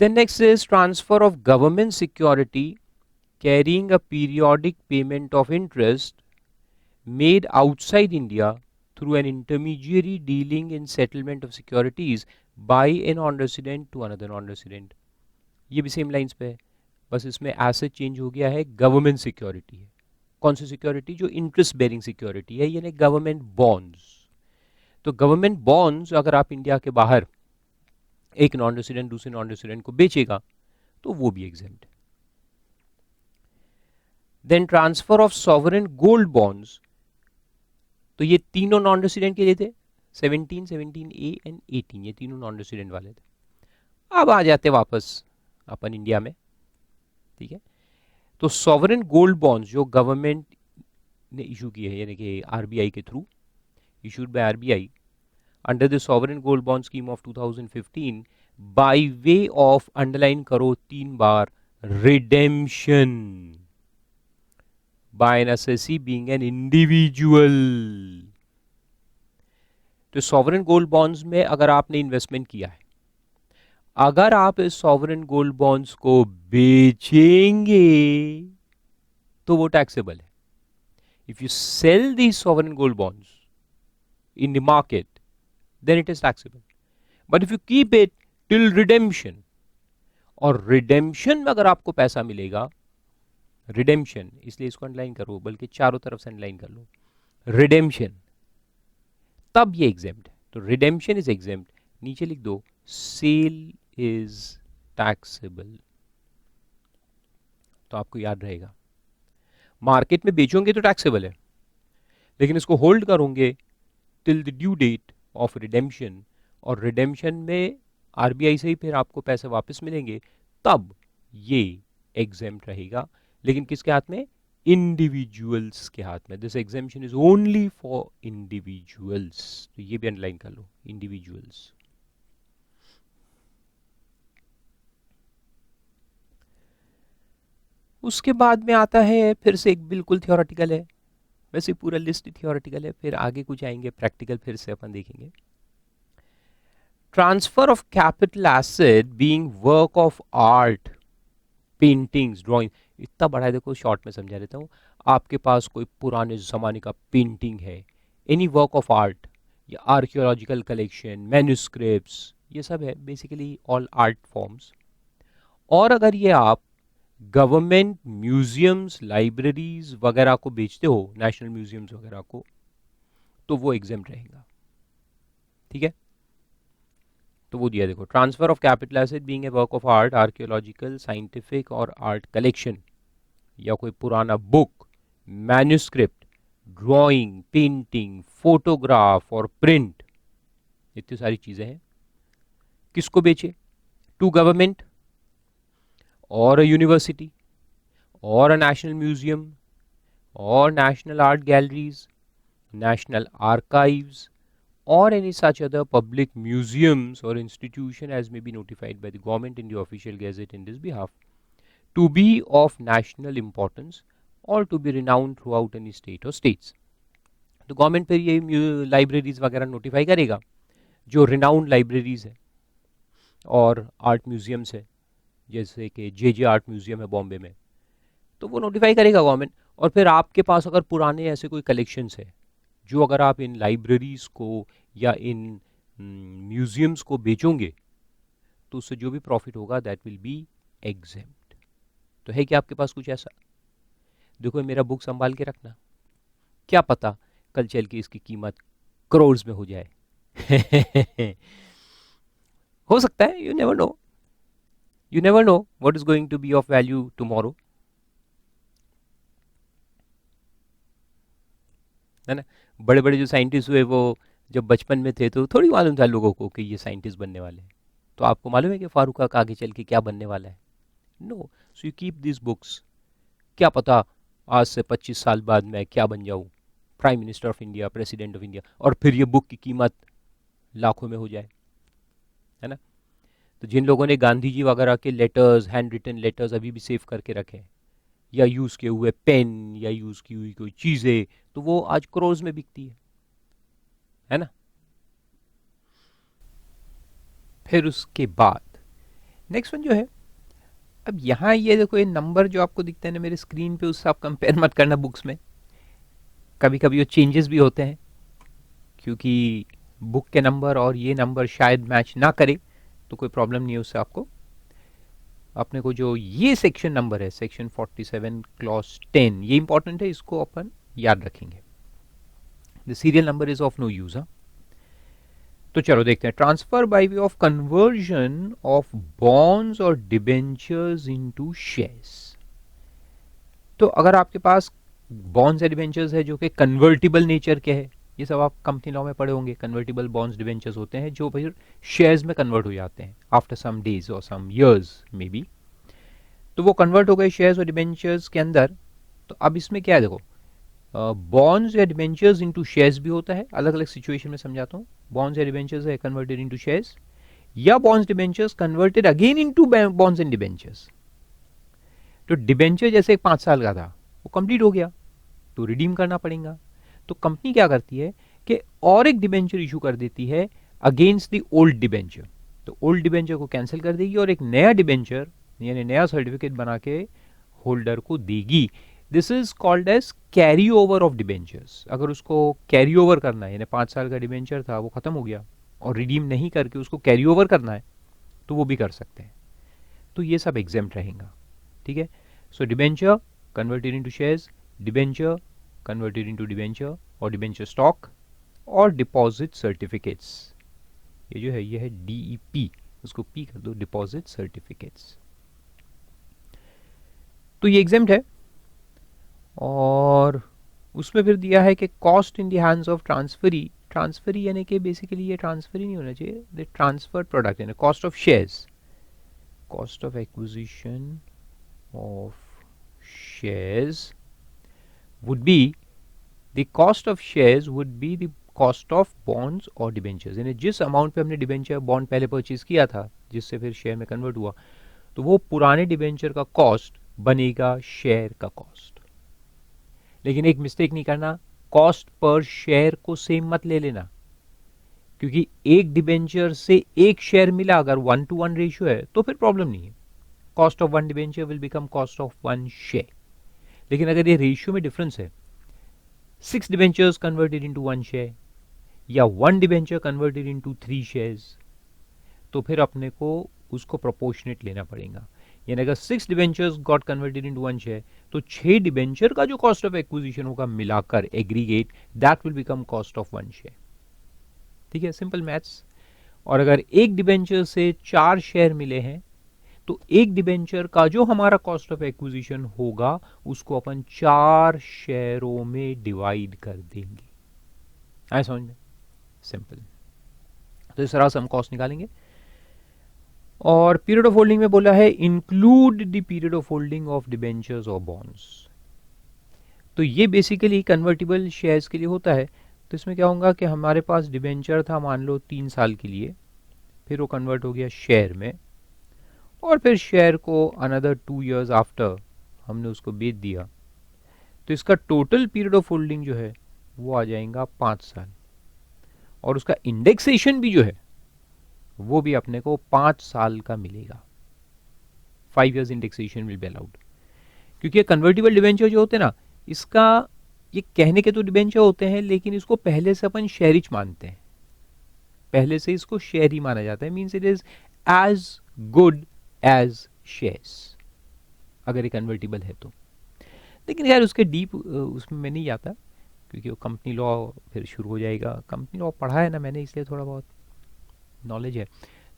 Then next is transfer of government security carrying a periodic payment of interest made outside India through an intermediary dealing in settlement of securities by a non-resident to another non-resident. ये भी same lines पे है, बस इसमें asset change हो गया है, government security है. कौन सी सिक्योरिटी? जो इंटरेस्ट बेरिंग सिक्योरिटी है, यानी गवर्नमेंट बॉन्ड्स. तो गवर्नमेंट बॉन्ड्स अगर आप इंडिया के बाहर एक नॉन रेसिडेंट दूसरे नॉन रेसिडेंट को बेचेगा तो वो भी एग्जेम्प्ट है. Then transfer of sovereign gold bonds, तो ये तीनों नॉन रेसिडेंट के लिए थे, 17, 17A एंड 18, ये तीनों नॉन रेसिडेंट वाले थे. अब आ जाते वापस अपन इंडिया में. ठीक है, तो सॉवरेन गोल्ड बॉन्ड्स जो गवर्नमेंट ने इशू किए हैं, यानी कि आरबीआई के through issued by RBI under the sovereign gold bond scheme of 2015 by way of, underline करो 3 बार, redemption by an SSC being an individual. तो सॉवरेन गोल्ड बॉन्ड्स में अगर आपने इन्वेस्टमेंट किया है, अगर आप इस सॉवरेन गोल्ड बॉन्ड्स को बेचेंगे तो वो टैक्सेबल है. If you sell the sovereign gold bonds in the market then it is taxable. But if you keep it till redemption, और रिडेम्पशन में अगर आपको पैसा मिलेगा, रिडेम्पशन इसलिए इसको अंडरलाइन करो, बल्कि चारों तरफ से अंडरलाइन कर लो, रिडेम्पशन, तब ये एग्जेम्प्ट है. तो रिडेम्पशन इज एग्जेम्प्ट. नीचे लिख दो सेल इज टैक्सेबल. तो आपको याद रहेगा, मार्केट में बेचोगे तो टैक्सेबल है, लेकिन इसको होल्ड करोगे till the due date of redemption, और रिडेम्पशन में आरबीआई से ही फिर आपको पैसे वापस मिलेंगे, तब ये एग्जेम्प्ट रहेगा. लेकिन किसके हाथ में? इंडिविजुअल्स के हाथ में. This exemption is only for individuals. तो ये भी अंडरलाइन कर लो, इंडिविजुअल्स. उसके बाद में आता है फिर से एक बिल्कुल थियोरेटिकल है, वैसे पूरा लिस्ट थियोरेटिकल है, फिर आगे कुछ आएंगे प्रैक्टिकल, फिर से अपन देखेंगे. Transfer of capital asset being work of art, paintings, drawing. इतना बड़ा है, देखो शॉर्ट में समझा देता हूँ. आपके पास कोई पुराने जमाने का पेंटिंग है, एनी वर्क ऑफ आर्ट, या आर्कियोलॉजिकल कलेक्शन, मैन्युस्क्रिप्ट्स, ये सब है बेसिकली ऑल आर्ट फॉर्म्स. और अगर ये आप गवर्नमेंट म्यूजियम्स, लाइब्रेरीज वगैरह को बेचते हो, नेशनल म्यूजियम्स वगैरह को, तो वो एग्जेम्प्ट रहेगा. ठीक है, तो वो दिया देखो, transfer of capital asset being a work of art, archaeological, scientific और आर्ट कलेक्शन, या कोई पुराना book, manuscript, drawing, painting, photograph और प्रिंट, इतनी सारी चीजें हैं. किसको बेचे? टू गवर्नमेंट और यूनिवर्सिटी और नेशनल म्यूजियम और national art galleries, national archives, or any such other public museums or institution as may be notified by the government in the official gazette in this behalf, to be of national importance or to be renowned throughout any state or states. तो government फिर ये libraries वगैरह notify करेगा जो renowned libraries है और art museums है, जैसे कि जे आर्ट म्यूजियम है बॉम्बे में, तो वो नोटिफाई करेगा गवर्नमेंट. और फिर आपके पास अगर पुराने ऐसे कोई कलेक्शंस है जो अगर आप इन लाइब्रेरीज को या इन म्यूजियम्स को बेचोगे तो उससे जो भी प्रॉफिट होगा दैट विल बी एग्जेम्प्ट. तो है क्या आपके पास कुछ ऐसा? देखो मेरा बुक संभाल के रखना, क्या पता कल चल के इसकी कीमत करोड़ में हो जाए. हो सकता है, you never know, you never know what is going to be of value tomorrow, है ना. बड़े बड़े जो साइंटिस्ट हुए वो जब बचपन में थे तो थोड़ी मालूम था लोगों को कि ये साइंटिस्ट बनने वाले हैं. तो आपको मालूम है कि फारूक का आगे चल के क्या बनने वाला है? No. So you keep this books. क्या पता आज से 25 साल बाद मैं क्या बन जाऊं, prime minister of India, president of India, और फिर ये बुक की कीमत लाखों में हो जाए, है ना. तो जिन लोगों ने गांधी जी वगैरह के लेटर्स, हैंड रिटन लेटर्स अभी भी सेव करके रखे हैं, या यूज़ किए हुए पेन या यूज़ की हुई कोई चीज़ें, तो वो आज करोड़ में बिकती है ना. फिर उसके बाद नेक्स्ट वन जो है, अब यहाँ ये देखो, ये नंबर जो आपको दिखता है ना मेरे स्क्रीन पे, उससे आप कंपेयर मत करना बुक्स में, कभी कभी वो चेंजेस भी होते हैं, क्योंकि बुक के नंबर और ये नंबर शायद मैच ना करे, तो कोई प्रॉब्लम नहीं है उससे आपको। अपने को जो ये सेक्शन नंबर है, सेक्शन 47 क्लॉज 10, ये इंपॉर्टेंट है, इसको अपन याद रखेंगे। The serial number is of no use. तो चलो देखते हैं, transfer by way of conversion of bonds और डिबेंचर्स इनटू शेयर्स। तो अगर आपके पास बॉन्ड्स या डिबेंचर्स है जो कि कन्वर्टिबल नेचर के है, ये सब आप कंपनी लॉ में पढ़े होंगे, कन्वर्टिबल बॉन्ड्स डिबेंचर्स होते हैं जो फिर शेयर्स में कन्वर्ट हो जाते हैं आफ्टर सम डेज और सम ईयर्स मे बी। तो वो कन्वर्ट हो गए शेयर्स और डिबेंचर्स के अंदर। तो अब इसमें क्या है देखो, बॉन्ड्स या डिबेंचर्स इनटू शेयर्स भी होता है, अलग अलग सिचुएशन में समझाता हूँ। बॉन्ड्स या डिबेंचर्स है कन्वर्टेड इनटू शेयर्स, या bonds debentures converted again into bonds and debentures. तो डिबेंचर जैसे 5 साल का था, वो कंप्लीट हो गया तो रिडीम करना पड़ेगा। तो कंपनी क्या करती है कि और एक डिबेंचर इशू कर देती है अगेंस्ट द ओल्ड डिबेंचर। तो ओल्ड डिबेंचर को कैंसिल कर देगी और एक नया डिबेंचर यानी नया सर्टिफिकेट बना के होल्डर को देगी। This is called as carry over of debentures. अगर उसको कैरी ओवर करना है, यानी 5 साल का डिबेंचर था वो खत्म हो गया और रिडीम नहीं करके उसको कैरी ओवर करना है, तो वो भी कर सकते हैं। तो ये सब एग्जेम्प्ट रहेगा, ठीक है। सो debenture converted into shares, debenture converted into debenture और डिबेंचर स्टॉक और डिपॉजिट सर्टिफिकेट्स। ये जो है ये है डीईपी, उसको पी कर दो, डिपॉजिट सर्टिफिकेट्स। तो ये एग्जेम्प्ट है। और उसमें फिर दिया है कि cost in the hands of transferee. Transferee यानी कि बेसिकली ये ट्रांसफरी नहीं होना चाहिए, द ट्रांसफर्ड प्रोडक्ट यानी cost of shares, cost of acquisition of shares would be the cost of shares would be the cost of bonds और debentures. यानी जिस अमाउंट पे हमने डिबेंचर बॉन्ड पहले परचेज किया था जिससे फिर शेयर में कन्वर्ट हुआ, तो वो पुराने डिबेंचर का कॉस्ट बनेगा शेयर का कॉस्ट। लेकिन एक मिस्टेक नहीं करना, कॉस्ट पर शेयर को सेम मत ले लेना, क्योंकि एक डिबेंचर से एक शेयर मिला अगर 1:1 रेशियो है तो फिर प्रॉब्लम नहीं है, cost of one debenture will become cost of one share. लेकिन अगर ये रेशियो में डिफरेंस है, 6 डिबेंचर्स कन्वर्टेड इनटू 1 शेयर या 1 डिबेंचर कन्वर्टेड इनटू 3 शेयर्स, तो फिर अपने को उसको प्रोपोर्शनेट लेना पड़ेगा। यानी अगर 6 debentures got converted into 1 share, तो 6 डिबेंचर का जो कॉस्ट ऑफ एक्विजिशन होगा मिलाकर aggregate, that will become cost of 1 share. ठीक है, सिंपल मैथ्स। और अगर एक डिबेंचर से 4 शेयर मिले हैं, तो एक डिबेंचर का जो हमारा कॉस्ट ऑफ एक्विजिशन होगा उसको अपन 4 शेयरों में डिवाइड कर देंगे। आए समझ में? सिंपल। तो इस तरह से हम कॉस्ट निकालेंगे। और पीरियड ऑफ होल्डिंग में बोला है include the period of holding of debentures और बॉन्ड्स। तो ये बेसिकली कन्वर्टिबल शेयर्स के लिए होता है। तो इसमें क्या होगा कि हमारे पास डिबेंचर था मान लो 3 साल के लिए, फिर वो कन्वर्ट हो गया शेयर में, और फिर शेयर को अनदर 2 years आफ्टर हमने उसको बेच दिया, तो इसका टोटल पीरियड ऑफ होल्डिंग जो है वो आ जाएगा 5 साल। और उसका इंडेक्सेशन भी जो है वो भी अपने को 5 साल का मिलेगा। 5 years indexation will be allowed. क्योंकि कन्वर्टिबल डिबेंचर जो होते हैं ना, इसका ये कहने के तो डिबेंचर होते हैं, लेकिन इसको पहले से अपन शेयरिच मानते हैं, पहले से इसको शेयर ही माना जाता है। Means it is as good as shares अगर ये कन्वर्टिबल है तो। लेकिन यार उसके डीप उसमें मैं नहीं जाता, क्योंकि वो कंपनी लॉ फिर शुरू हो जाएगा। कंपनी लॉ पढ़ा है ना मैंने, इसलिए थोड़ा बहुत नॉलेज है।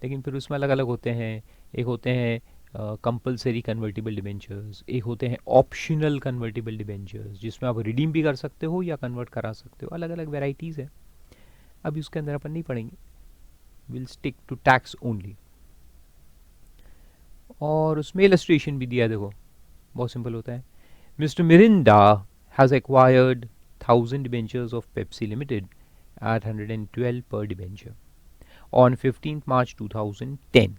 लेकिन फिर उसमें अलग अलग होते हैं, एक होते हैं कंपलसरी कन्वर्टिबल डिबेंचर्स, एक होते हैं ऑप्शनल कन्वर्टिबल डिबेंचर्स जिसमें आप रिडीम भी कर सकते हो या कन्वर्ट करा सकते हो। अलग अलग वेराइटीज़ है, अभी उसके अंदर अपन नहीं पढ़ेंगे, will stick to tax only. और उसमें इलस्ट्रेशन भी दिया, देखो बहुत सिंपल होता है। Mister Mirinda has acquired 1000 debentures of Pepsi Limited at 112 per debenture on 15th March 2010.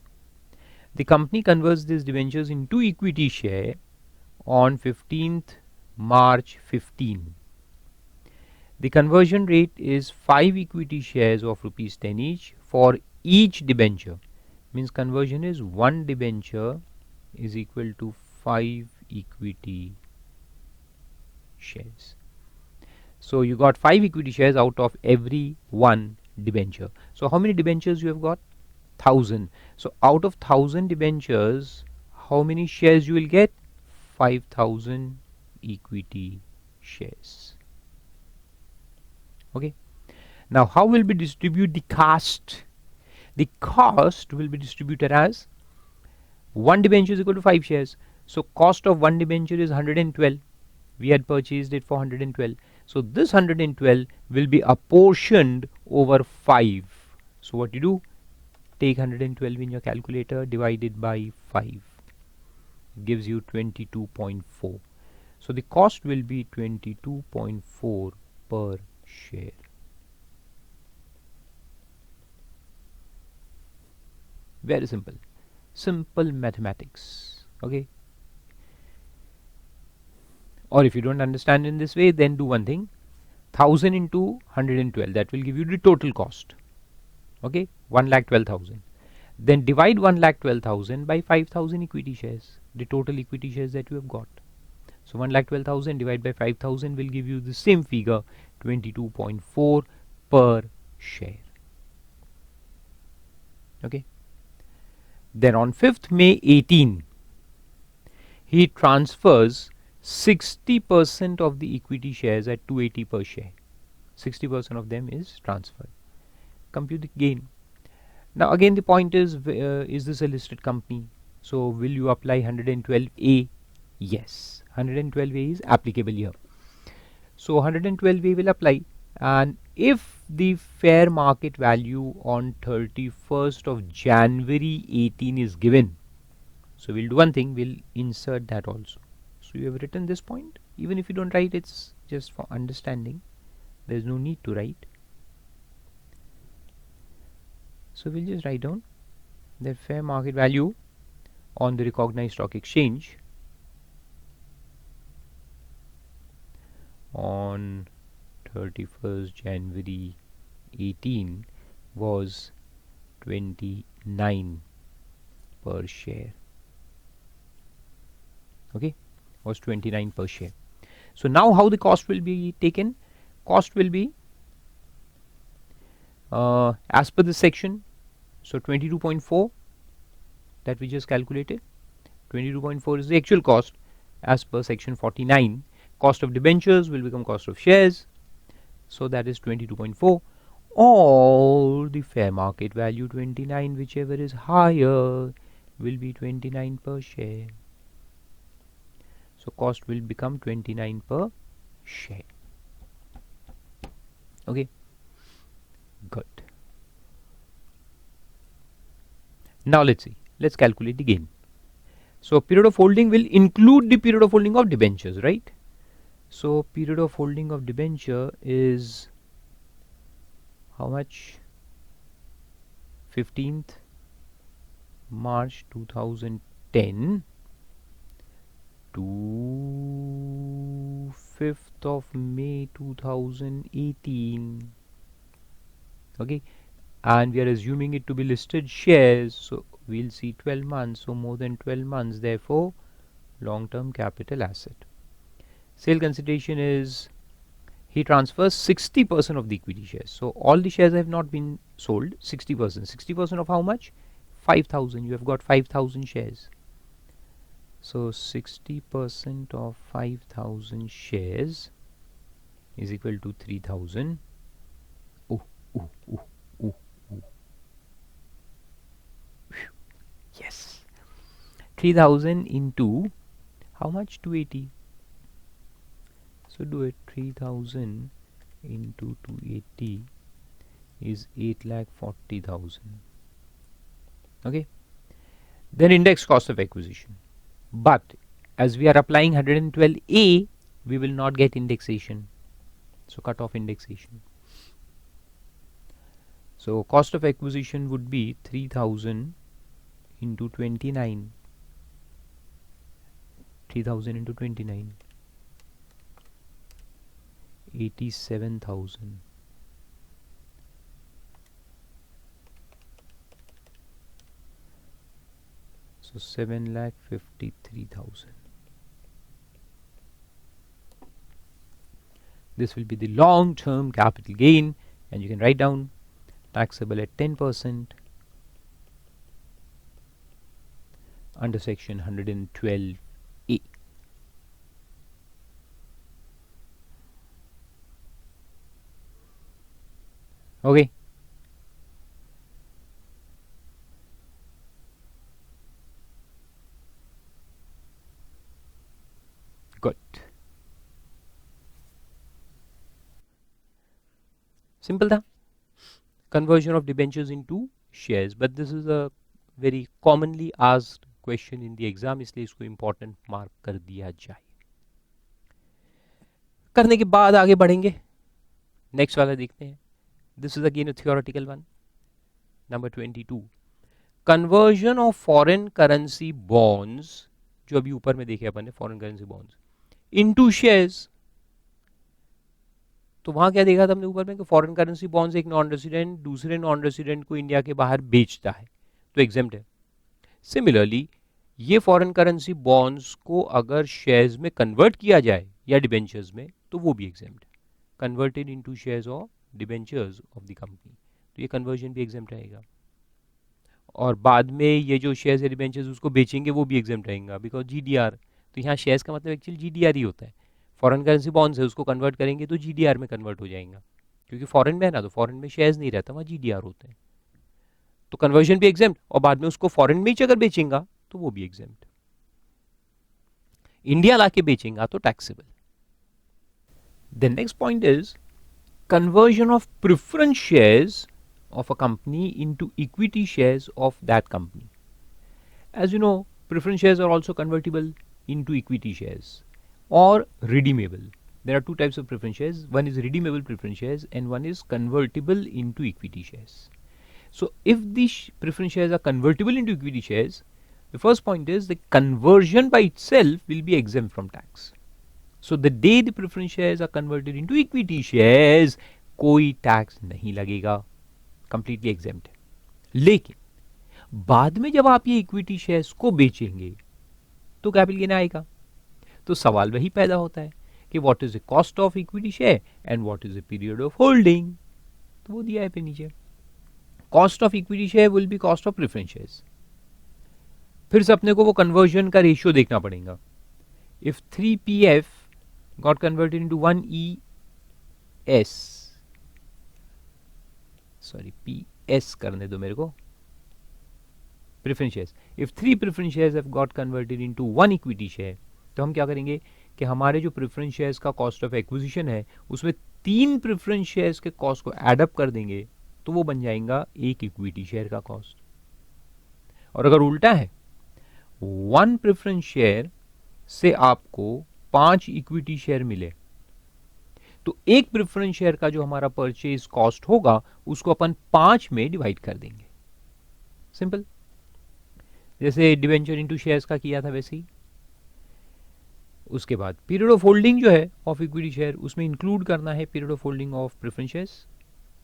The company converts these debentures into equity share on 15th March 15. The conversion rate is 5 equity shares of rupees 10 each for each debenture means conversion is 1 debenture is equal to 5 equity shares. So you got 5 equity shares out of every 1 debenture. So how many debentures you have got? 1000. So out of 1000 debentures, how many shares you will get? 5000 equity shares. Okay. Now how will we distribute the cost? The cost will be distributed as 1 debenture is equal to 5 shares. So cost of 1 debenture is 112. We had purchased it for 112. So this 112 will be apportioned over 5. So what you do? Take 112 in your calculator, divide it by 5. It gives you 22.4. So the cost will be 22.4 per share. Very simple. Simple mathematics. Okay. Or if you don't understand in this way, then do one thing. 1000 into 112, that will give you the total cost. Okay, 1,12,000. Then divide 1,12,000 by 5,000 equity shares, the total equity shares that you have got. So 1,12,000 divided by 5,000 will give you the same figure, 22.4 per share. Okay. Then on 5th May 18, he transfers 60% of the equity shares at 280 per share. 60% of them is transferred. Compute the gain. Now again the point is this a listed company? So will you apply 112A? Yes, 112A is applicable here. So 112A will apply, and if the fair market value on 31st of January 18 is given, so we'll do one thing, we'll insert that also. So you have written this point. Even if you don't write, it's just for understanding. There's no need to write. So we'll just write down that fair market value on the recognized stock exchange on 31st January 18 was 29 per share. Okay, was 29 per share. So now how the cost will be taken? Cost will be as per this section. So 22.4 that we just calculated. 22.4 is the actual cost as per section 49. Cost of debentures will become cost of shares. So that is 22.4, or the fair market value 29, whichever is higher, will be 29 per share. So cost will become 29 per share. Okay, good. Now let's see. Let's calculate the gain. So period of holding will include the period of holding of debentures, right? So period of holding of debenture is how much? 15th March 2010 to 5th of May 2018. Okay, and we are assuming it to be listed shares, so we'll see 12 months, so more than 12 months, therefore long-term capital asset. Sale consideration is he transfers 60% of the equity shares. So all the shares have not been sold. 60%. 60% of how much? 5,000. You have got 5,000 shares. So 60% of 5,000 shares is equal to 3,000. Yes. 3,000 into how much? 280. So do it. 3,000 into 280 is 8,40,000. Okay. Then index cost of acquisition. But as we are applying 112A, we will not get indexation. So cut off indexation. So cost of acquisition would be 3,000 into 29. 3,000 into 29. 87,000. So 7,53,000. This will be the long-term capital gain, and you can write down taxable at 10% under section 112A. Okay. Good. Simple था. Conversion of debentures into shares, but this is a very commonly asked question in the exam, इसलिए इसको important mark कर दिया जाए. करने के बाद आगे बढ़ेंगे. नेक्स्ट वाला देखते हैं. This is again a theoretical one. Number 22. Conversion of foreign currency bonds, जो अभी ऊपर में देखे अपन ने foreign currency bonds, into shares. तो वहां क्या देखा था हमने ऊपर में कि फॉरेन करेंसी बॉन्ड्स एक नॉन रेसिडेंट दूसरे नॉन रेसिडेंट को इंडिया के बाहर बेचता है, तो एग्जेम्प्ट है. सिमिलरली ये फॉरेन करेंसी बॉन्ड्स को अगर शेयर्स में कन्वर्ट किया जाए या डिबेंचर्स में, तो वो भी एग्जेम्प्ट है. कन्वर्टेड इनटू शेयर्स और डिबेंचर्स ऑफ द कंपनी, तो ये कन्वर्जन भी एग्जेम्प्ट रहेगा. और बाद में ये जो शेयर्स या डिबेंचर्स उसको बेचेंगे वो भी एग्जेम्प्ट रहेगा, बिकॉज जीडीआर. तो यहाँ शेयर्स का मतलब एक्चुअली जीडीआर ही होता है. फॉरेन करेंसी बॉन्ड्स है, उसको कन्वर्ट करेंगे तो जीडीआर में कन्वर्ट हो जाएगा, क्योंकि फॉरेन में है ना, तो फॉरेन में शेयर्स नहीं रहता, वहाँ जीडीआर होते हैं. तो कन्वर्जन भी एग्जेम्प्ट, और बाद में उसको फॉरेन में ही अगर बेचेंगा तो वो भी एग्जेम्प्ट. इंडिया लाके बेचेंगा तो taxable. The next point is conversion of preference shares of a company into equity shares of that company. As you know, preference shares are also convertible into equity shares or redeemable. There are two types of preference shares. One is redeemable preference shares and one is convertible into equity shares. So if these preference shares are convertible into equity shares, the first point is the conversion by itself will be exempt from tax. So the day the preference shares are converted into equity shares, कोई tax नहीं लगेगा, completely exempt है. लेकिन बाद में जब आप ये इक्विटी शेयर्स को बेचेंगे तो कैपिटल गेन आएगा. तो सवाल वही पैदा होता है कि what is the cost of equity share and what is the period of holding. तो वो दिया है पे नीचे. Cost of equity share will be cost of preference shares. फिर से अपने को वो कन्वर्जन का रेशियो देखना पड़ेगा. If 3PF got converted into 1ES, sorry PS करने दो मेरे को, preference shares. If 3 preference shares have got converted into 1 equity share, तो हम क्या करेंगे कि हमारे जो preference shares का cost of acquisition है उसमें 3 preference shares के cost को add up कर देंगे, तो वो बन जाएगा एक equity share का cost. और अगर उल्टा है, 1 preference share से आपको 5 इक्विटी शेयर मिले, तो एक प्रेफरेंस शेयर का जो हमारा परचेज कॉस्ट होगा उसको अपन 5 में डिवाइड कर देंगे. सिंपल. जैसे डिवेंचर इनटू शेयर्स का किया था वैसे ही. उसके बाद पीरियड ऑफ होल्डिंग जो है ऑफ इक्विटी शेयर, उसमें इंक्लूड करना है period of holding of preference shares.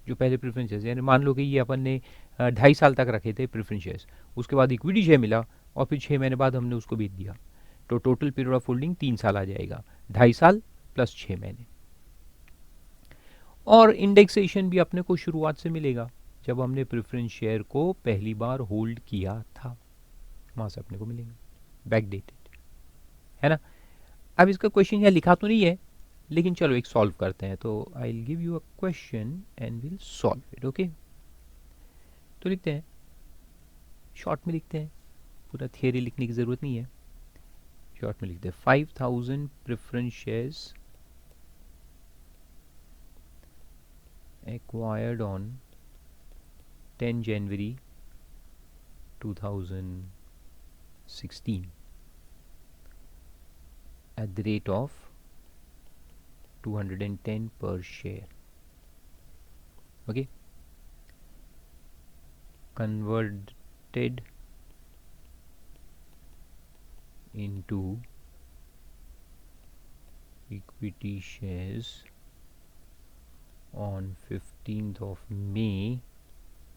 जो पहले प्रेफरेंस शेयर्स, यानी मान लो कि ये अपन ने 2.5 साल तक रखे थे प्रेफरेंस शेयर्स, उसके बाद इक्विटी शेयर मिला और फिर 6 महीने बाद हमने उसको बेच दिया, तो टोटल पीरियड ऑफ होल्डिंग 3 साल आ जाएगा. 2.5 साल प्लस 6 महीने. और इंडेक्सेशन भी अपने को शुरुआत से मिलेगा जब हमने प्रेफरेंस शेयर को पहली बार होल्ड किया था, वहां से अपने को मिलेगा बैक डेटेड, है ना. अब इसका क्वेश्चन यहाँ लिखा तो नहीं है, लेकिन चलो एक सॉल्व करते हैं. तो I will give you a question and will solve it. Okay, तो लिखते हैं, शॉर्ट में लिखते हैं, पूरा थियरी लिखने की जरूरत नहीं है. शॉर्ट में लिखते हैं 5000 preference shares acquired on 10 January 2016 at the rate of 210 per share. Okay, converted into equity shares on 15th of May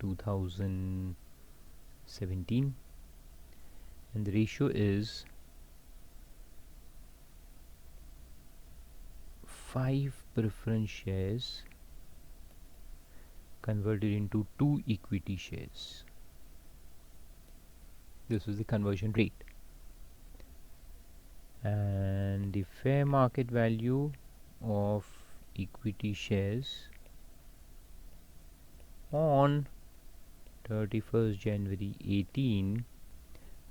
2017 and the ratio is 5 preference shares converted into 2 equity shares. This is the conversion rate. And the fair market value of equity shares on 31st January 18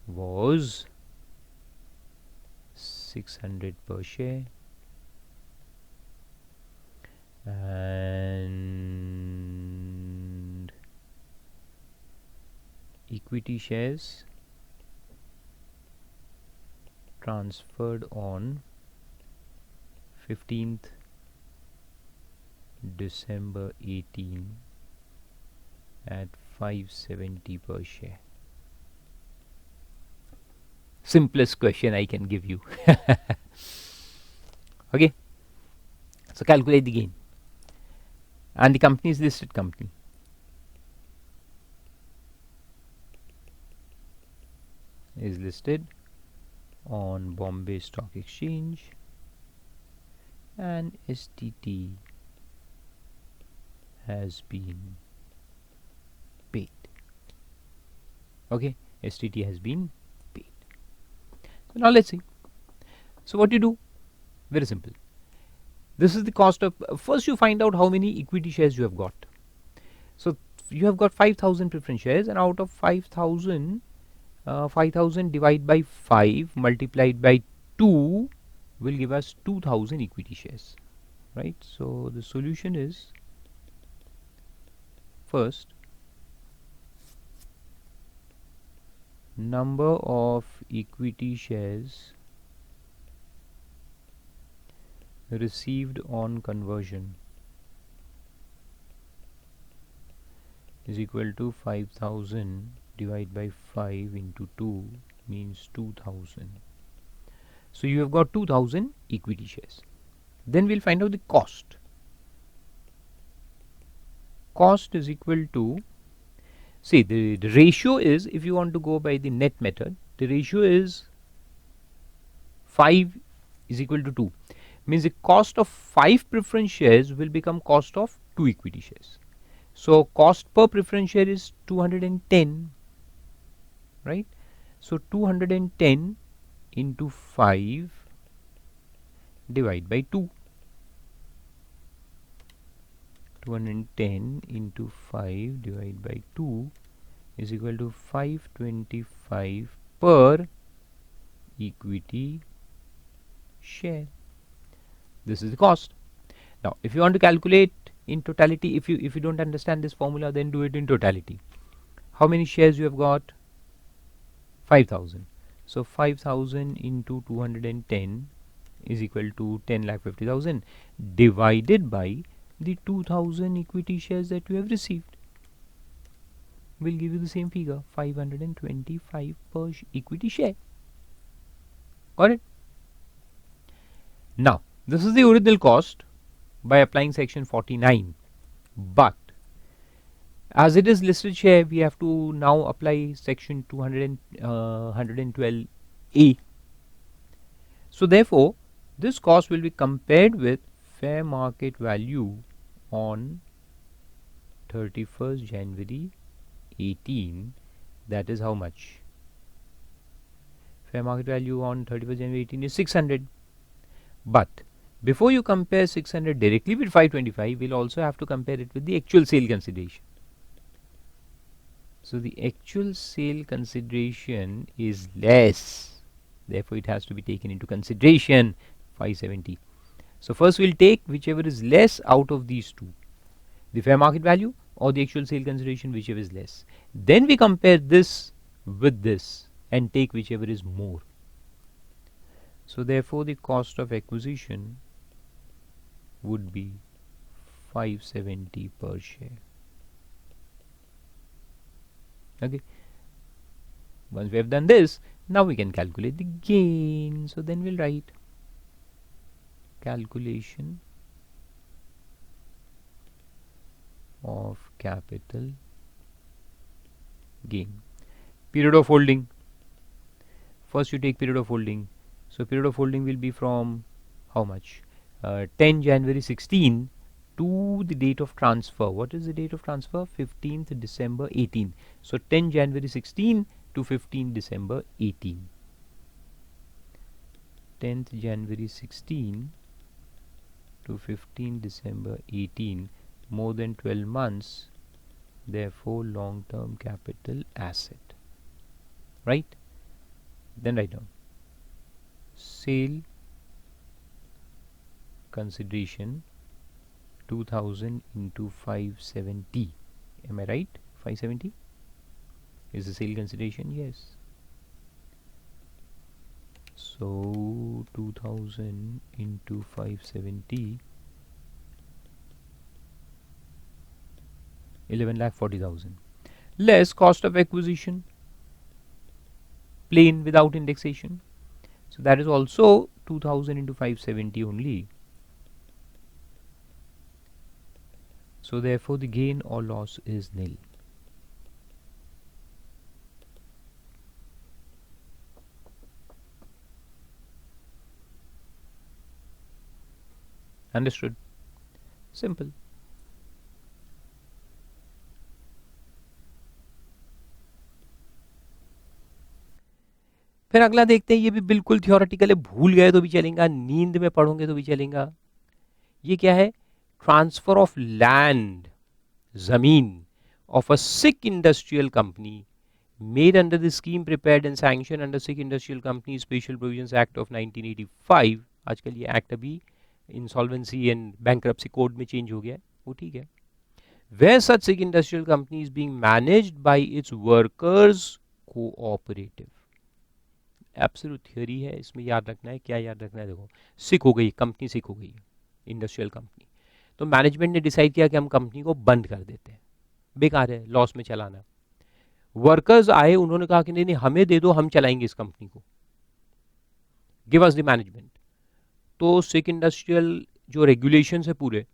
was 600 per share, and equity shares transferred on 15th December 18 at 570 per share. Simplest question I can give you. Okay, so calculate the gain, and the company is listed company. Is listed on Bombay Stock Exchange, and STT has been paid. Okay, STT has been paid. So now let's see. So what you do? Very simple. This is the cost of, first you find out how many equity shares you have got. So you have got 5,000 preference shares, and out of 5,000, 5,000 divided by 5 multiplied by 2 will give us 2,000 equity shares, right? So the solution is, first, number of equity shares received on conversion is equal to 5,000 divided by 5 into 2 means 2,000. So you have got 2,000 equity shares. Then we'll find out the cost. Cost is equal to, see, the ratio is, if you want to go by the net method, the ratio is 5 is equal to 2. Means the cost of 5 preference shares will become cost of 2 equity shares. So cost per preference share is 210, right? So 210 into 5 divided by 2. 210 into 5 divided by 2 is equal to 525 per equity share. This is the cost. Now if you want to calculate in totality, if you don't understand this formula, then do it in totality. How many shares you have got? 5,000. So 5,000 into 210 is equal to 10,50,000 divided by the 2,000 equity shares that you have received. Will give you the same figure, 525 per equity share. Got it? Now this is the original cost by applying section 49, but as it is listed share, we have to now apply section 112A. So therefore this cost will be compared with fair market value on 31st January 18. That is how much? Fair market value on 31st January 18 is 600. But before you compare 600 directly with 525, we'll also have to compare it with the actual sale consideration. So the actual sale consideration is less, therefore it has to be taken into consideration, 570. So first we'll take whichever is less out of these two, the fair market value or the actual sale consideration, whichever is less. Then we compare this with this and take whichever is more. So therefore the cost of acquisition would be 570 per share. Okay, once we have done this, now we can calculate the gain. So then we'll write calculation of capital gain. Period of holding First you take period of holding. So period of holding will be from how much? 10 January 16 to the date of transfer. What is the date of transfer? 15th December 18. So 10 January 16 to 15 December 18. 10th January 16 to 15 December 18, more than 12 months, therefore long term capital asset, right? Then write down sale consideration 2000 into 570. Am I right? 570 is the sale consideration. Yes. So 2000 into 570, 11,40,000 less cost of acquisition, plain without indexation. So that is also 2000 into 570 only. So therefore the gain or loss is nil. Understood? Simple. फिर अगला देखते हैं, ये भी बिल्कुल theoretical है, भूल गए तो भी चलेगा, नींद में पढ़ोगे तो भी चलेगा. ये क्या है? ट्रांसफर ऑफ लैंड, जमीन of a sick industrial company made under the scheme prepared and sanctioned under Sikh Industrial Company Special Provisions Act of 1985. आजकल ये एक्ट अभी इंसॉल्वेंसी एंड बैंक्रप्सी कोड में चेंज हो गया है, वो ठीक है. Where such Sikh Industrial Company is being managed by its workers cooperative. Absolute theory है, इसमें याद रखना है. क्या याद रखना है? देखो, सिक हो गई कंपनी, सिक हो गई इंडस्ट्रियल कंपनी, तो मैनेजमेंट ने डिसाइड किया कि हम कंपनी को बंद कर देते हैं, बेकार है, लॉस में चलाना. वर्कर्स आए, उन्होंने कहा कि नहीं नहीं हमें दे दो, हम चलाएंगे इस कंपनी को, गिव अस द मैनेजमेंट. तो सिक इंडस्ट्रियल जो रेगुलेशंस है पूरे,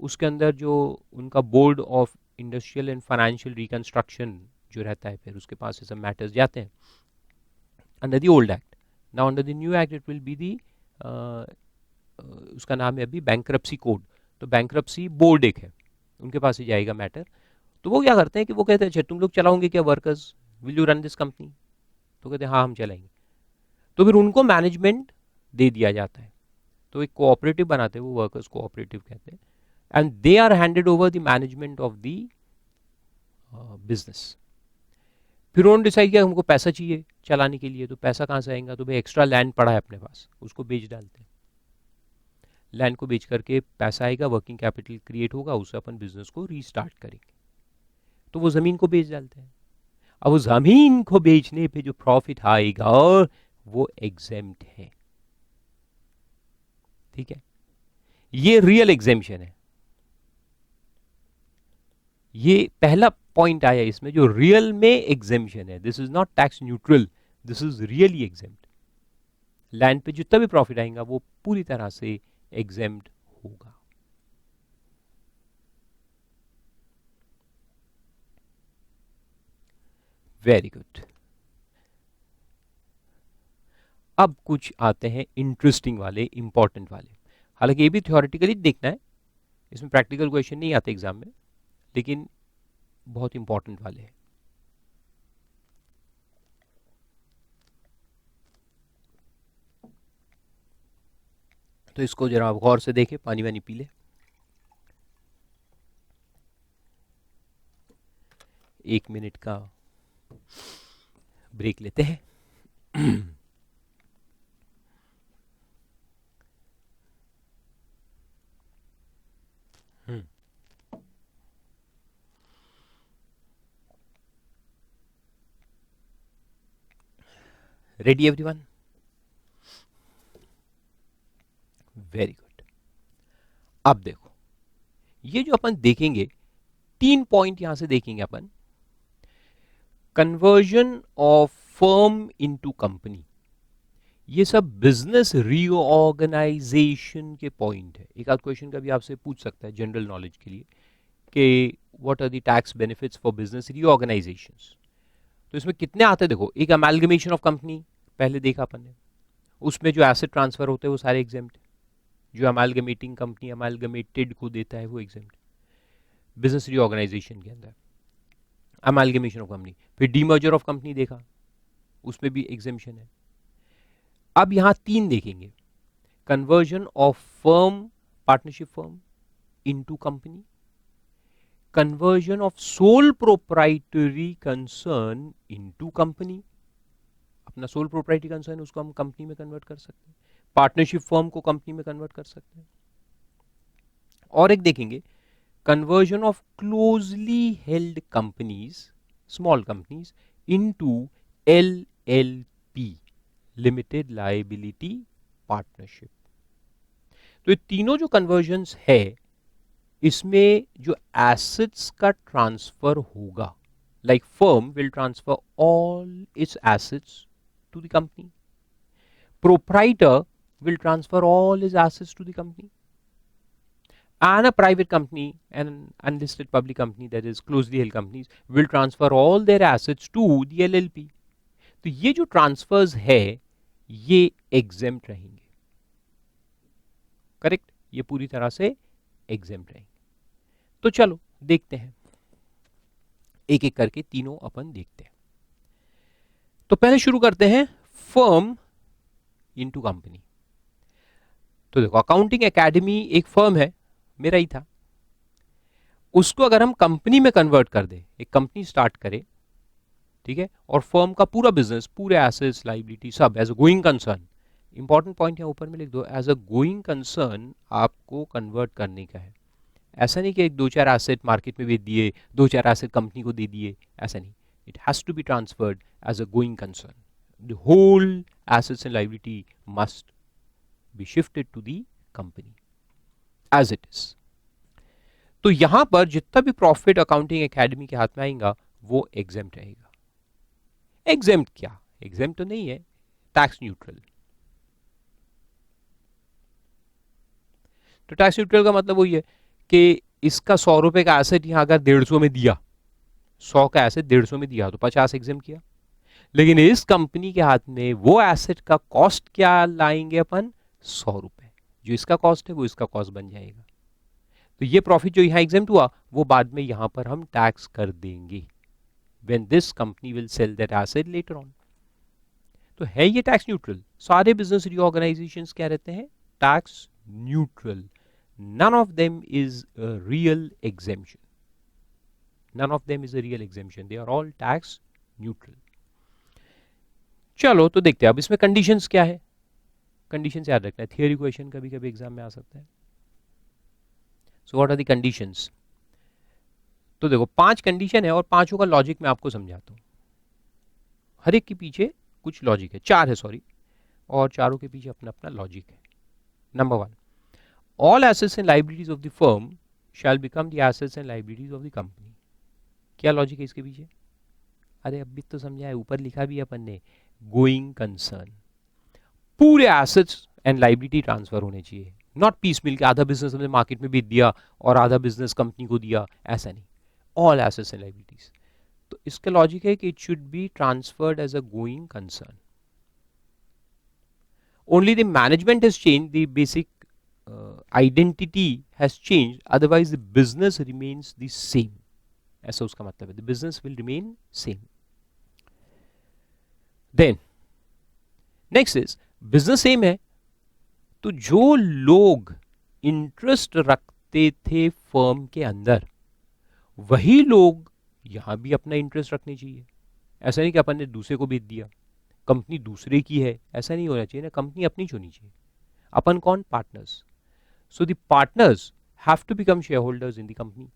उसके अंदर जो उनका board of industrial and financial reconstruction जो रहता है, फिर उसके पास ये सब मैटर्स जाते हैं under the old act. Now under the new act it will be the, उसका नाम है अभी बैंक्रप्सी कोड. तो बैंक्रप्सी बोर्ड एक है, उनके पास ही जाएगा मैटर. तो वो क्या करते हैं कि वो कहते हैं अच्छा तुम लोग चलाओगे क्या workers, will you run this company? तो कहते हैं हाँ हम चलाएंगे. तो फिर उनको मैनेजमेंट दे दिया जाता है, तो एक कोऑपरेटिव बनाते हैं, वो वर्कर्स कोऑपरेटिव कहते हैं, and they are handed over the management of the business. फिर उन्होंने डिसाइड किया हमको पैसा चाहिए चलाने के लिए, तो पैसा कहाँ से आएगा? तो भाई एक्स्ट्रा लैंड पड़ा है अपने पास, उसको बेच डालते हैं. लैंड को बेच करके पैसा आएगा, वर्किंग कैपिटल क्रिएट होगा, उससे अपन बिजनेस को रीस्टार्ट करेंगे. तो वो ज़मीन को बेच डालते हैं. अब वो ज़मीन को बेचने पे जो प्रॉफिट आएगा वो एग्जेम्प्ट है, ठीक है. ये रियल एग्जेम्पशन है. ये पहला पॉइंट आया इसमें, जो रियल में एग्जेम्पशन है. This is not tax neutral, this is really exempt. Land पे जितना भी प्रॉफिट आएगा वो पूरी तरह से एग्जेम्प्ट होगा. Very good. अब कुछ आते हैं इंटरेस्टिंग वाले, इंपॉर्टेंट वाले. हालांकि ये भी थ्योरेटिकली देखना है, इसमें प्रैक्टिकल क्वेश्चन नहीं आते एग्जाम में, लेकिन बहुत इंपॉर्टेंट वाले हैं. तो इसको जरा आप गौर से देखें, पानी वानी पी ले. एक मिनट का ब्रेक लेते हैं. Ready everyone? Very good. अब देखो, ये जो अपन देखेंगे 3 पॉइंट यहां से देखेंगे अपन. Conversion of firm into company, ये सब बिजनेस रीऑर्गेनाइजेशन के पॉइंट है. एक आध क्वेश्चन का भी आपसे पूछ सकता है जनरल नॉलेज के लिए कि what are the tax benefits for business reorganisations. तो इसमें कितने आते हैं देखो. एक अमेलगमेशन ऑफ कंपनी, पहले देखा अपन ने, उसमें जो एसेट ट्रांसफर होते हैं वो सारे एग्जेम्प्ट, जो अमालगमेटिंग कंपनी अमालगमेटेड को देता है वो एग्जेम्प्ट। बिजनेस रीऑर्गेनाइजेशन के अंदर अमालगमेशन ऑफ कंपनी, फिर डीमर्जर ऑफ कंपनी देखा, उसमें भी एग्जेम्पशन है। अब यहां 3 देखेंगे, conversion of firm, partnership firm into company, conversion of sole proprietary concern into company, अपना सोल प्रोप्राइटरी कंसर्न उसको हम कंपनी में कन्वर्ट कर सकते हैं, पार्टनरशिप फर्म को कंपनी में कन्वर्ट कर सकते हैं। और एक देखेंगे, conversion of closely held companies, small companies, into LLP, limited liability partnership। तो ये तीनों जो कन्वर्जन्स है, इसमें जो एसेट्स का ट्रांसफर होगा, like firm will transfer all its assets to the company, proprietor will transfer all is assets to the company, and a private company and unlisted public company, that is closely held companies, will transfer all their assets to the LLP। तो ये जो transverse है ये exempt रहेंगे, correct, ये पूरी तरह से एग्जेम्प्ट रहेंगे। तो चलो देखते हैं, एक एक करके तीनों अपन देखते हैं। तो पहले शुरू करते हैं फर्म इनटू कंपनी। तो देखो, अकाउंटिंग एकेडमी एक फर्म है, मेरा ही था, उसको अगर हम कंपनी में कन्वर्ट कर दे, एक कंपनी स्टार्ट करे, ठीक है, और फर्म का पूरा बिजनेस, पूरे एसेट्स लायबिलिटी सब as a going concern, important point है ऊपर में लिख दो, एज अ गोइंग कंसर्न आपको कन्वर्ट करने का है। ऐसा नहीं कि एक 2-4 एसेट मार्केट में बेच दिए, 2-4 एसेट कंपनी को दे दिए, ऐसा नहीं, it has to be transferred as a going concern, the whole assets and liability must be shifted to the company as it is. तो यहां पर जितना भी प्रॉफिट अकाउंटिंग एकेडमी के हाथ में आएगा वो एग्जेम्प्ट रहेगा। एग्जेम्प्ट क्या, एग्जेम्प्ट तो नहीं है, टैक्स न्यूट्रल। तो टैक्स न्यूट्रल का मतलब वही है कि इसका 100 रुपए का एसेट यहां अगर 150 में दिया, 100 का एसेट 150 में दिया तो 50 एग्जेम्प्ट किया, लेकिन इस कंपनी के हाथ में वो एसेट का कॉस्ट क्या लाएंगे अपन, 100 रुपए, जो इसका कॉस्ट है वो इसका कॉस्ट बन जाएगा। तो ये प्रॉफिट जो यहां एग्जेम्प्ट हुआ वो बाद में यहां पर हम टैक्स कर देंगे, when this company will sell that asset later on। तो है ये टैक्स न्यूट्रल। सारे बिजनेस रीऑर्गेनाइजेशंस क्या रहते हैं, tax neutral. None of them is real exemption, none of them is a real exemption, they are all tax neutral. चलो तो देखते हैं अब इसमें कंडीशंस क्या है। कंडीशंस याद रखना है, थियरी क्वेश्चन कभी कभी एग्जाम में आ सकता है। So what are the conditions. तो देखो 5 कंडीशन है और पांचों का लॉजिक मैं आपको समझाता हूं, हर एक के पीछे कुछ लॉजिक है, 4 है सॉरी, और चारों के पीछे अपना अपना लॉजिक है। Number 1, all assets and liabilities of the firm shell become the assets and liabilities of the company. क्या लॉजिक है इसके पीछे, अरे अब भी तो समझा है, ऊपर लिखा भी है अपन ने, गोइंग कंसर्न, पूरे एसेट्स एंड लायबिलिटी ट्रांसफर होने चाहिए, नॉट पीस मिल के आधा बिजनेस हमने मार्केट में बेच दिया और आधा बिजनेस कंपनी को दिया, ऐसा नहीं, ऑल एसेट्स एंड लायबिलिटीज। तो इसका लॉजिक है कि it should be transferred as a going concern. Only the management has change, the basic identity has change, otherwise the business remains the same, ऐसा उसका मतलब है, the business will remain same. Then next is, business same है तो जो लोग interest रखते थे फर्म के अंदर, वही लोग यहां भी अपना इंटरेस्ट रखने चाहिए। ऐसा नहीं कि अपन ने दूसरे को बेच दिया, कंपनी दूसरे की है, ऐसा नहीं होना चाहिए ना, कंपनी अपनी होनी चाहिए। अपन कौन, partners, so the partners have to become share holders in the company.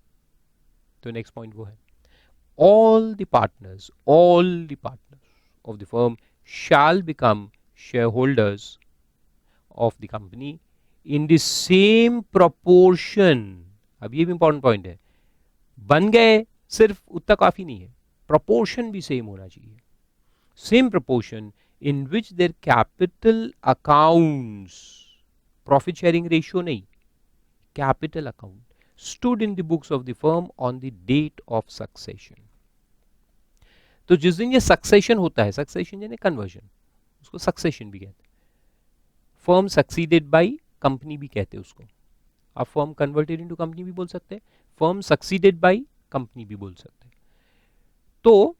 तो नेक्स्ट पॉइंट वो है, all the partners of the firm shall become shareholders of the company in the same proportion। अब ये भी इंपॉर्टेंट पॉइंट है, बन गए सिर्फ उतना काफी नहीं है, proportion भी सेम होना चाहिए, same proportion in which their capital accounts, profit sharing ratio नहीं, capital account stood in the books of the firm on the date of succession। तो जिस दिन ये सक्सेशन होता है, सक्सेशन यानी कन्वर्जन, उसको सक्सेशन भी कहते हैं। फर्म सक्सीडेड बाई कंपनी भी कहते हैं उसको। आप फर्म कन्वर्टेड इनटू कंपनी भी बोल सकते हैं, फर्म सक्सीडेड बाई कंपनी भी बोल सकते हैं। तो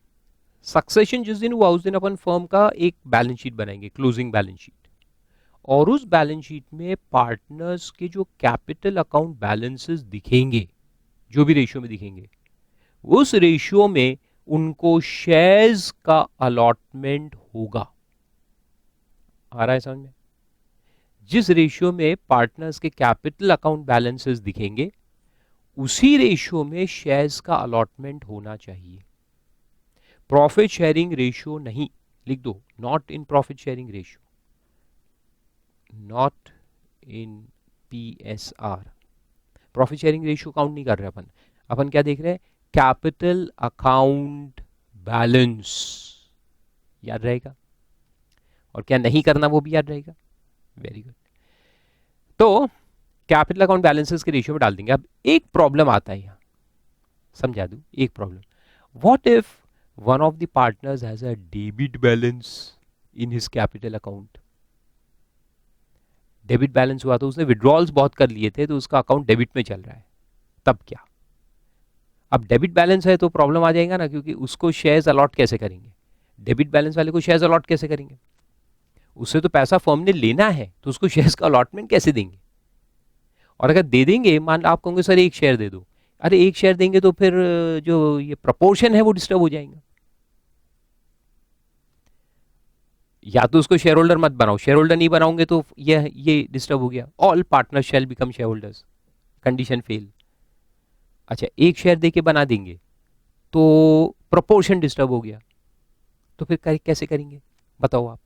सक्सेशन जिस दिन हुआ उस दिन अपन फर्म का एक बैलेंस शीट बनाएंगे, क्लोजिंग बैलेंस शीट, और उस बैलेंस शीट में पार्टनर्स के जो कैपिटल अकाउंट बैलेंसेस दिखेंगे, जो भी रेशियो में दिखेंगे, उस रेशियो में उनको शेयर्स का अलॉटमेंट होगा। आ रहा है समझ में? जिस रेशियो में पार्टनर्स के कैपिटल अकाउंट बैलेंसेस दिखेंगे उसी रेशियो में शेयर्स का अलॉटमेंट होना चाहिए। प्रॉफिट शेयरिंग रेशियो नहीं, लिख दो, not in profit sharing ratio, not in PSR। Profit sharing ratio count नहीं कर रहे अपन, अपन क्या देख रहे हैं? Capital account balance. याद रहेगा? और क्या नहीं करना वो भी याद रहेगा। Very good. तो कैपिटल अकाउंट बैलेंसेस के रेशियो में डाल देंगे। अब एक प्रॉब्लम आता है यहां, समझा दूं एक problem. What if one of the partners has a debit balance in his capital account? Debit balance हुआ तो उसने विड्रॉल्स बहुत कर लिए थे तो उसका अकाउंट डेबिट में चल रहा है, तब क्या? अब डेबिट बैलेंस है तो प्रॉब्लम आ जाएगा ना, क्योंकि उसको शेयर्स अलॉट कैसे करेंगे? डेबिट बैलेंस वाले को शेयर्स अलॉट कैसे करेंगे? उससे तो पैसा फर्म ने लेना है तो उसको शेयर्स का अलॉटमेंट कैसे देंगे? और अगर दे देंगे, मान आप कहोगे सर एक शेयर दे दो, अरे एक शेयर देंगे तो फिर जो ये प्रपोर्शन है वो डिस्टर्ब हो जाएगा। या तो उसको शेयर होल्डर मत बनाओ, शेयर होल्डर नहीं बनाओगे तो ये डिस्टर्ब हो गया, ऑल पार्टनर शैल become share holders, condition fail. अच्छा एक शेयर देके बना देंगे तो प्रपोर्शन डिस्टर्ब हो गया, तो फिर कैसे करेंगे बताओ आप?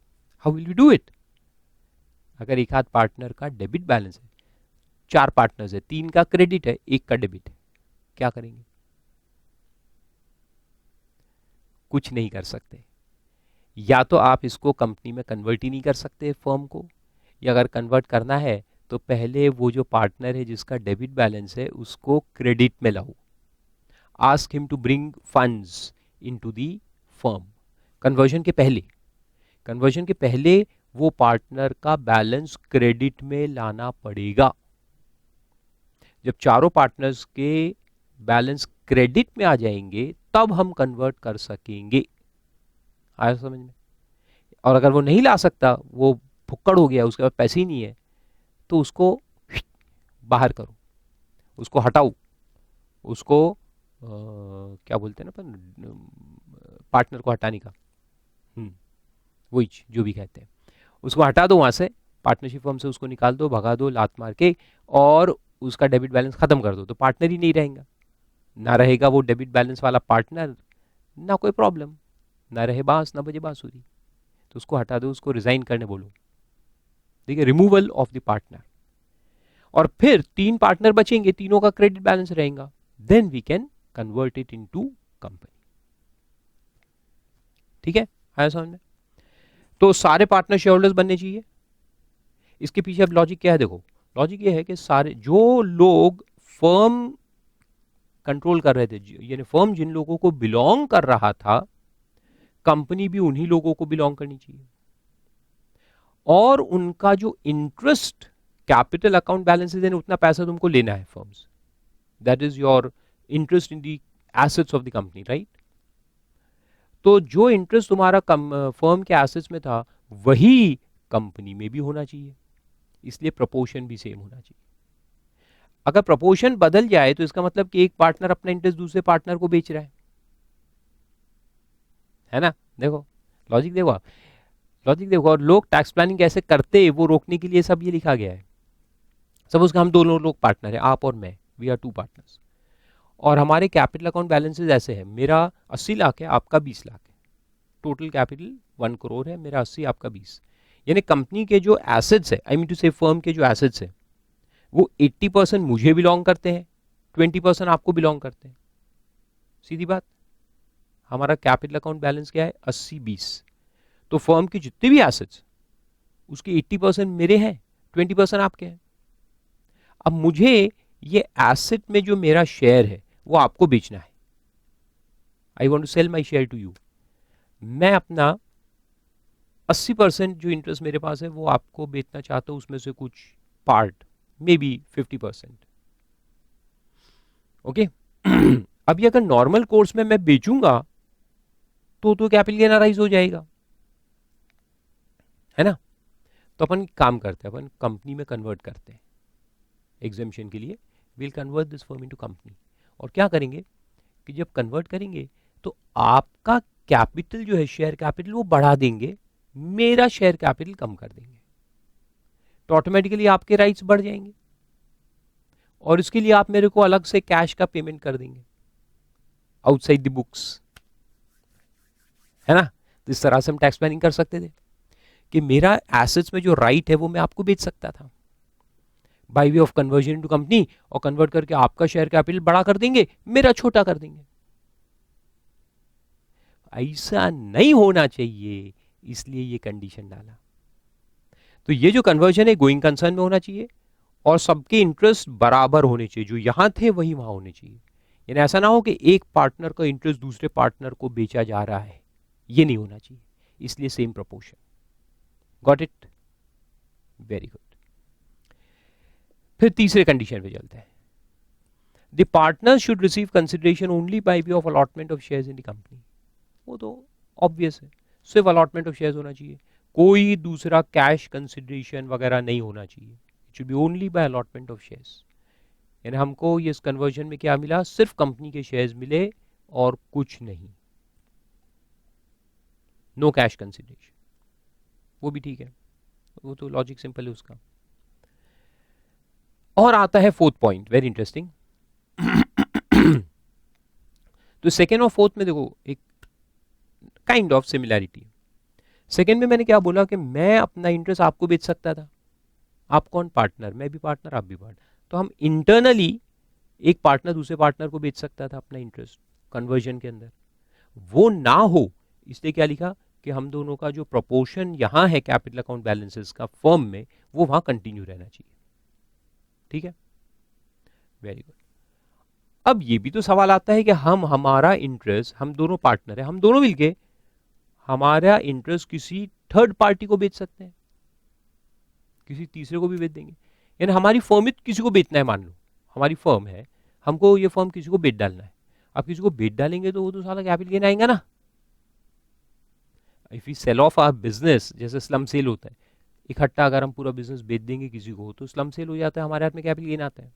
How will you do it? अगर एक आध पार्टनर का डेबिट बैलेंस है, 4 पार्टनर्स है, 3 का क्रेडिट है, 1 का डेबिट है, क्या करेंगे? कुछ नहीं कर सकते। या तो आप इसको कंपनी में कन्वर्ट ही नहीं कर सकते फर्म को, या अगर कन्वर्ट करना है तो पहले वो जो पार्टनर है जिसका डेबिट बैलेंस है उसको क्रेडिट में लाओ, ask him to bring funds into the firm. Conversion के पहले वो पार्टनर का बैलेंस क्रेडिट में लाना पड़ेगा। जब चारों पार्टनर्स के बैलेंस क्रेडिट में आ जाएंगे तब हम कन्वर्ट कर सकेंगे। आया समझ में? और अगर वो नहीं ला सकता, वो फुक्कड़ हो गया, उसके पास पैसे ही नहीं है, तो उसको बाहर करो, उसको हटाओ, उसको क्या बोलते हैं ना अपन, पार्टनर को हटाने का, वही जो भी कहते हैं, उसको हटा दो वहां से, पार्टनरशिप फर्म से उसको निकाल दो, भगा दो लात मार के, और उसका डेबिट बैलेंस खत्म कर दो, तो पार्टनर ही नहीं रहेगा। ना रहेगा वो डेबिट बैलेंस वाला पार्टनर, ना कोई प्रॉब्लम, ना रहे बांस ना बजे बांसुरी, तो उसको हटा दो, उसको रिजाइन करने बोलो। देखिए, रिमूवल ऑफ द पार्टनर। और फिर 3 पार्टनर बचेंगे, तीनों का क्रेडिट बैलेंस रहेगा, then we can convert it into company. ठीक है, आया समझ में? तो सारे पार्टनर शेयर होल्डर्स बनने चाहिए। इसके पीछे अब लॉजिक क्या है? देखो, लॉजिक ये है कि सारे जो लोग फर्म कंट्रोल कर रहे थे, यानी फर्म जिन लोगों को बिलोंग कर रहा था, कंपनी भी उन्हीं लोगों को बिलोंग करनी चाहिए, और उनका जो इंटरेस्ट कैपिटल अकाउंट बैलेंसेस है, उतना पैसा तुमको लेना है firms, that is your interest in the assets of the company, right? तो जो इंटरेस्ट तुम्हारा फर्म के एसेट्स में था वही कंपनी में भी होना चाहिए, इसलिए प्रपोर्शन भी सेम होना चाहिए। अगर प्रपोर्शन बदल जाए तो इसका मतलब कि एक पार्टनर अपना इंटरेस्ट दूसरे पार्टनर को बेच रहा है ना? देखो लॉजिक, देखो आप लॉजिक देखो। और लोग टैक्स प्लानिंग कैसे करते वो रोकने के लिए सब ये लिखा गया है। सपोज हम दोनों लोग पार्टनर हैं, आप और मैं, वी आर 2 पार्टनर्स, और हमारे कैपिटल अकाउंट बैलेंसेस ऐसे हैं, मेरा 80 लाख है, आपका 20 लाख है, टोटल कैपिटल 1 करोड़ है, मेरा 80 आपका 20, यानी कंपनी के जो एसेट्स है, आई मीन टू से फर्म के जो एसेट्स है वो 80% मुझे बिलोंग करते हैं, 20% आपको बिलोंग करते हैं। सीधी बात, हमारा कैपिटल अकाउंट बैलेंस क्या है? 80-20। तो फर्म के जितने भी एसेट्स उसके 80% मेरे हैं, 20% आपके हैं। अब मुझे ये एसेट में जो मेरा शेयर है वो आपको बेचना है, I want to sell my share to you. मैं अपना 80% जो इंटरेस्ट मेरे पास है वो आपको बेचना चाहता हूं, उसमें से कुछ पार्ट, मे बी 50%। ओके। अभी अगर नॉर्मल कोर्स में मैं बेचूंगा तो कैपिटल गेन अराइज हो जाएगा, है ना। तो अपन काम करते हैं, अपन कंपनी में कन्वर्ट करते हैं एग्जामिशन के लिए। Will convert this firm into company. और क्या करेंगे कि जब कन्वर्ट करेंगे तो आपका कैपिटल जो है, शेयर कैपिटल, वो बढ़ा देंगे, मेरा शेयर कैपिटल कम कर देंगे, तो ऑटोमेटिकली आपके राइट्स बढ़ जाएंगे और इसके लिए आप मेरे को अलग से कैश का पेमेंट कर देंगे आउटसाइड द बुक्स, है ना। तो इस तरह से हम टैक्स प्लानिंग कर सकते थे कि मेरा एसेट्स में जो राइट है वो मैं आपको बेच सकता था bye way of conversion into company, और कन्वर्ट करके आपका शेयर कैपिटल बड़ा कर देंगे, मेरा छोटा कर देंगे। ऐसा नहीं होना चाहिए, इसलिए ये कंडीशन डाला। तो ये जो कन्वर्जन है गोइंग कंसर्न में होना चाहिए और सबके इंटरेस्ट बराबर होने चाहिए, जो यहां थे वही वहां होने चाहिए। यानी ऐसा ना हो कि एक पार्टनर का इंटरेस्ट दूसरे पार्टनर को बेचा जा रहा है, ये नहीं होना चाहिए, इसलिए same proportion. Got it? Very good. फिर तीसरे कंडीशन पे चलते हैं। The partner should receive consideration only by way of allotment of shares in the company. वो तो ऑब्वियस है, सिर्फ अलॉटमेंट ऑफ शेयर्स होना चाहिए, कोई दूसरा कैश कंसिडरेशन वगैरह नहीं होना चाहिए। It should B only by allotment of shares. यानी हमको ये इस कन्वर्जन में क्या मिला, सिर्फ कंपनी के शेयर्स मिले और कुछ नहीं, नो कैश कंसिडरेशन। वो भी ठीक है, वो तो लॉजिक सिंपल है उसका। और आता है फोर्थ पॉइंट, वेरी इंटरेस्टिंग। तो सेकेंड और फोर्थ में देखो एक काइंड ऑफ सिमिलैरिटी। सेकेंड में मैंने क्या बोला कि मैं अपना इंटरेस्ट आपको बेच सकता था, आप कौन, पार्टनर, मैं भी पार्टनर आप भी पार्टनर, तो हम इंटरनली एक पार्टनर दूसरे पार्टनर को बेच सकता था अपना इंटरेस्ट कन्वर्जन के अंदर। वो ना हो इसलिए क्या लिखा कि हम दोनों का जो प्रोपोर्शन यहां है कैपिटल अकाउंट बैलेंसेस का फर्म में, वो वहां कंटिन्यू रहना चाहिए। ठीक है, वेरी गुड। अब ये भी तो सवाल आता है कि हम, हमारा इंटरेस्ट, हम दोनों पार्टनर है, हम दोनों मिलके हमारा इंटरेस्ट किसी थर्ड पार्टी को बेच सकते हैं, किसी तीसरे को भी बेच देंगे। यानी हमारी फर्म में किसी को बेचना है, मान लो हमारी फर्म है, हमको ये फर्म किसी को बेच डालना है। अब किसी को बेच डालेंगे तो वो तो साला कैपिटल गेन आएगा ना। If you sell off our business, जैसे स्लम सेल होता है, इकट्ठा अगर हम पूरा बिजनेस बेच देंगे किसी को तो स्लम सेल हो जाता है, हमारे हाथ में कैपिटल गेन आता है।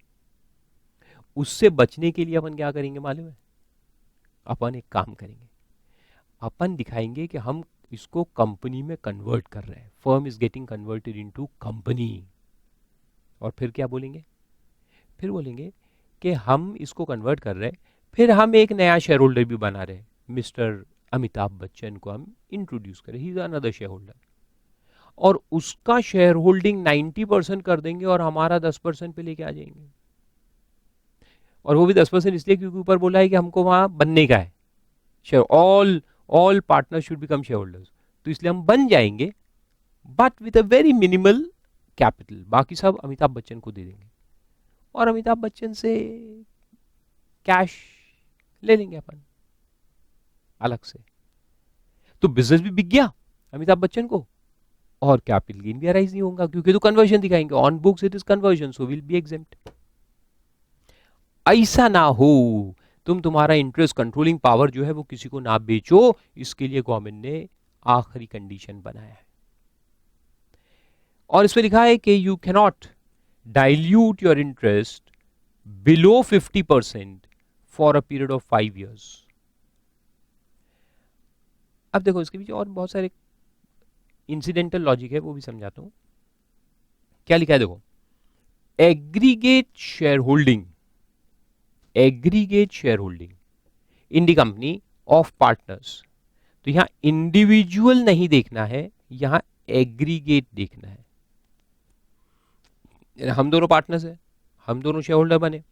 उससे बचने के लिए अपन क्या करेंगे मालूम है, अपन एक काम करेंगे, अपन दिखाएंगे कि हम इसको कंपनी में कन्वर्ट कर रहे हैं, firm is getting converted into company. और फिर क्या बोलेंगे, फिर बोलेंगे कि हम इसको कन्वर्ट कर रहे हैं, फिर हम एक नया शेयर होल्डर भी बना रहे हैं, मिस्टर अमिताभ बच्चन को हम इंट्रोड्यूस करें, he is another share holder, और उसका शेयर होल्डिंग 90% कर देंगे और हमारा 10% पे लेके आ जाएंगे। और वो भी 10% इसलिए क्योंकि ऊपर बोला है कि हमको वहां बनने का है, share all partner should become share holders, तो इसलिए हम बन जाएंगे, but with a very minimal capital, बाकी सब अमिताभ बच्चन को दे देंगे और अमिताभ बच्चन से कैश ले लेंगे अपन अलग से। तो बिजनेस भी बिक गया अमिताभ बच्चन को और कैपिटल गेन भी अराइज नहीं होगा, क्योंकि तो कन्वर्जन दिखाएंगे, on books it is conversion, so will be exempt. ऐसा ना हो तुम्हारा इंटरेस्ट कंट्रोलिंग पावर जो है वो किसी को ना बेचो, इसके लिए गवर्नमेंट ने आखिरी कंडीशन बनाया है। और इसमें लिखा है कि you can not dilute your interest below 50% for a period of 5 years। अब देखो इसके पीछे और बहुत सारे इंसिडेंटल लॉजिक है, वो भी समझाता हूं। क्या लिखा है देखो, aggregate share holding, aggregate share holding in the company of partners. तो यहां इंडिविजुअल नहीं देखना है, यहां एग्रीगेट देखना है। हम दोनों पार्टनर्स हैं, हम दोनों शेयर होल्डर बने,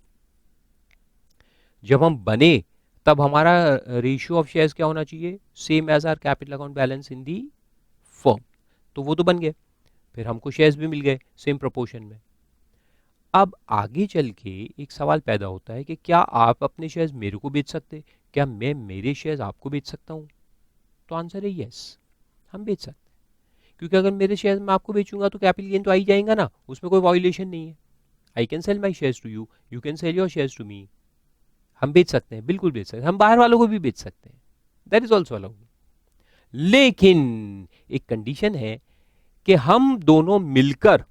जब हम बने तब हमारा रेशियो ऑफ शेयर्स क्या होना चाहिए, same as our capital account balance in the firm, तो वो तो बन गए, फिर हमको शेयर्स भी मिल गए सेम प्रोपोर्शन में। अब आगे चल के एक सवाल पैदा होता है कि क्या आप अपने शेयर्स मेरे को बेच सकते, क्या मैं मेरे शेयर्स आपको बेच सकता हूं? तो आंसर है यस, हम बेच सकते हैं। क्योंकि अगर मेरे शेयर मैं आपको बेचूंगा तो कैपिटल गेन तो आ ही जाएगा ना, उसमें कोई वॉल्यूशन नहीं है। I can sell my shares to you, you can sell your shares to me. हम बेच सकते हैं, बिल्कुल बेच सकते हैं, हम बाहर वालों को भी बेच सकते हैं, दैट इज ऑल्सो अलाउड। लेकिन एक कंडीशन है कि हम दोनों मिलकर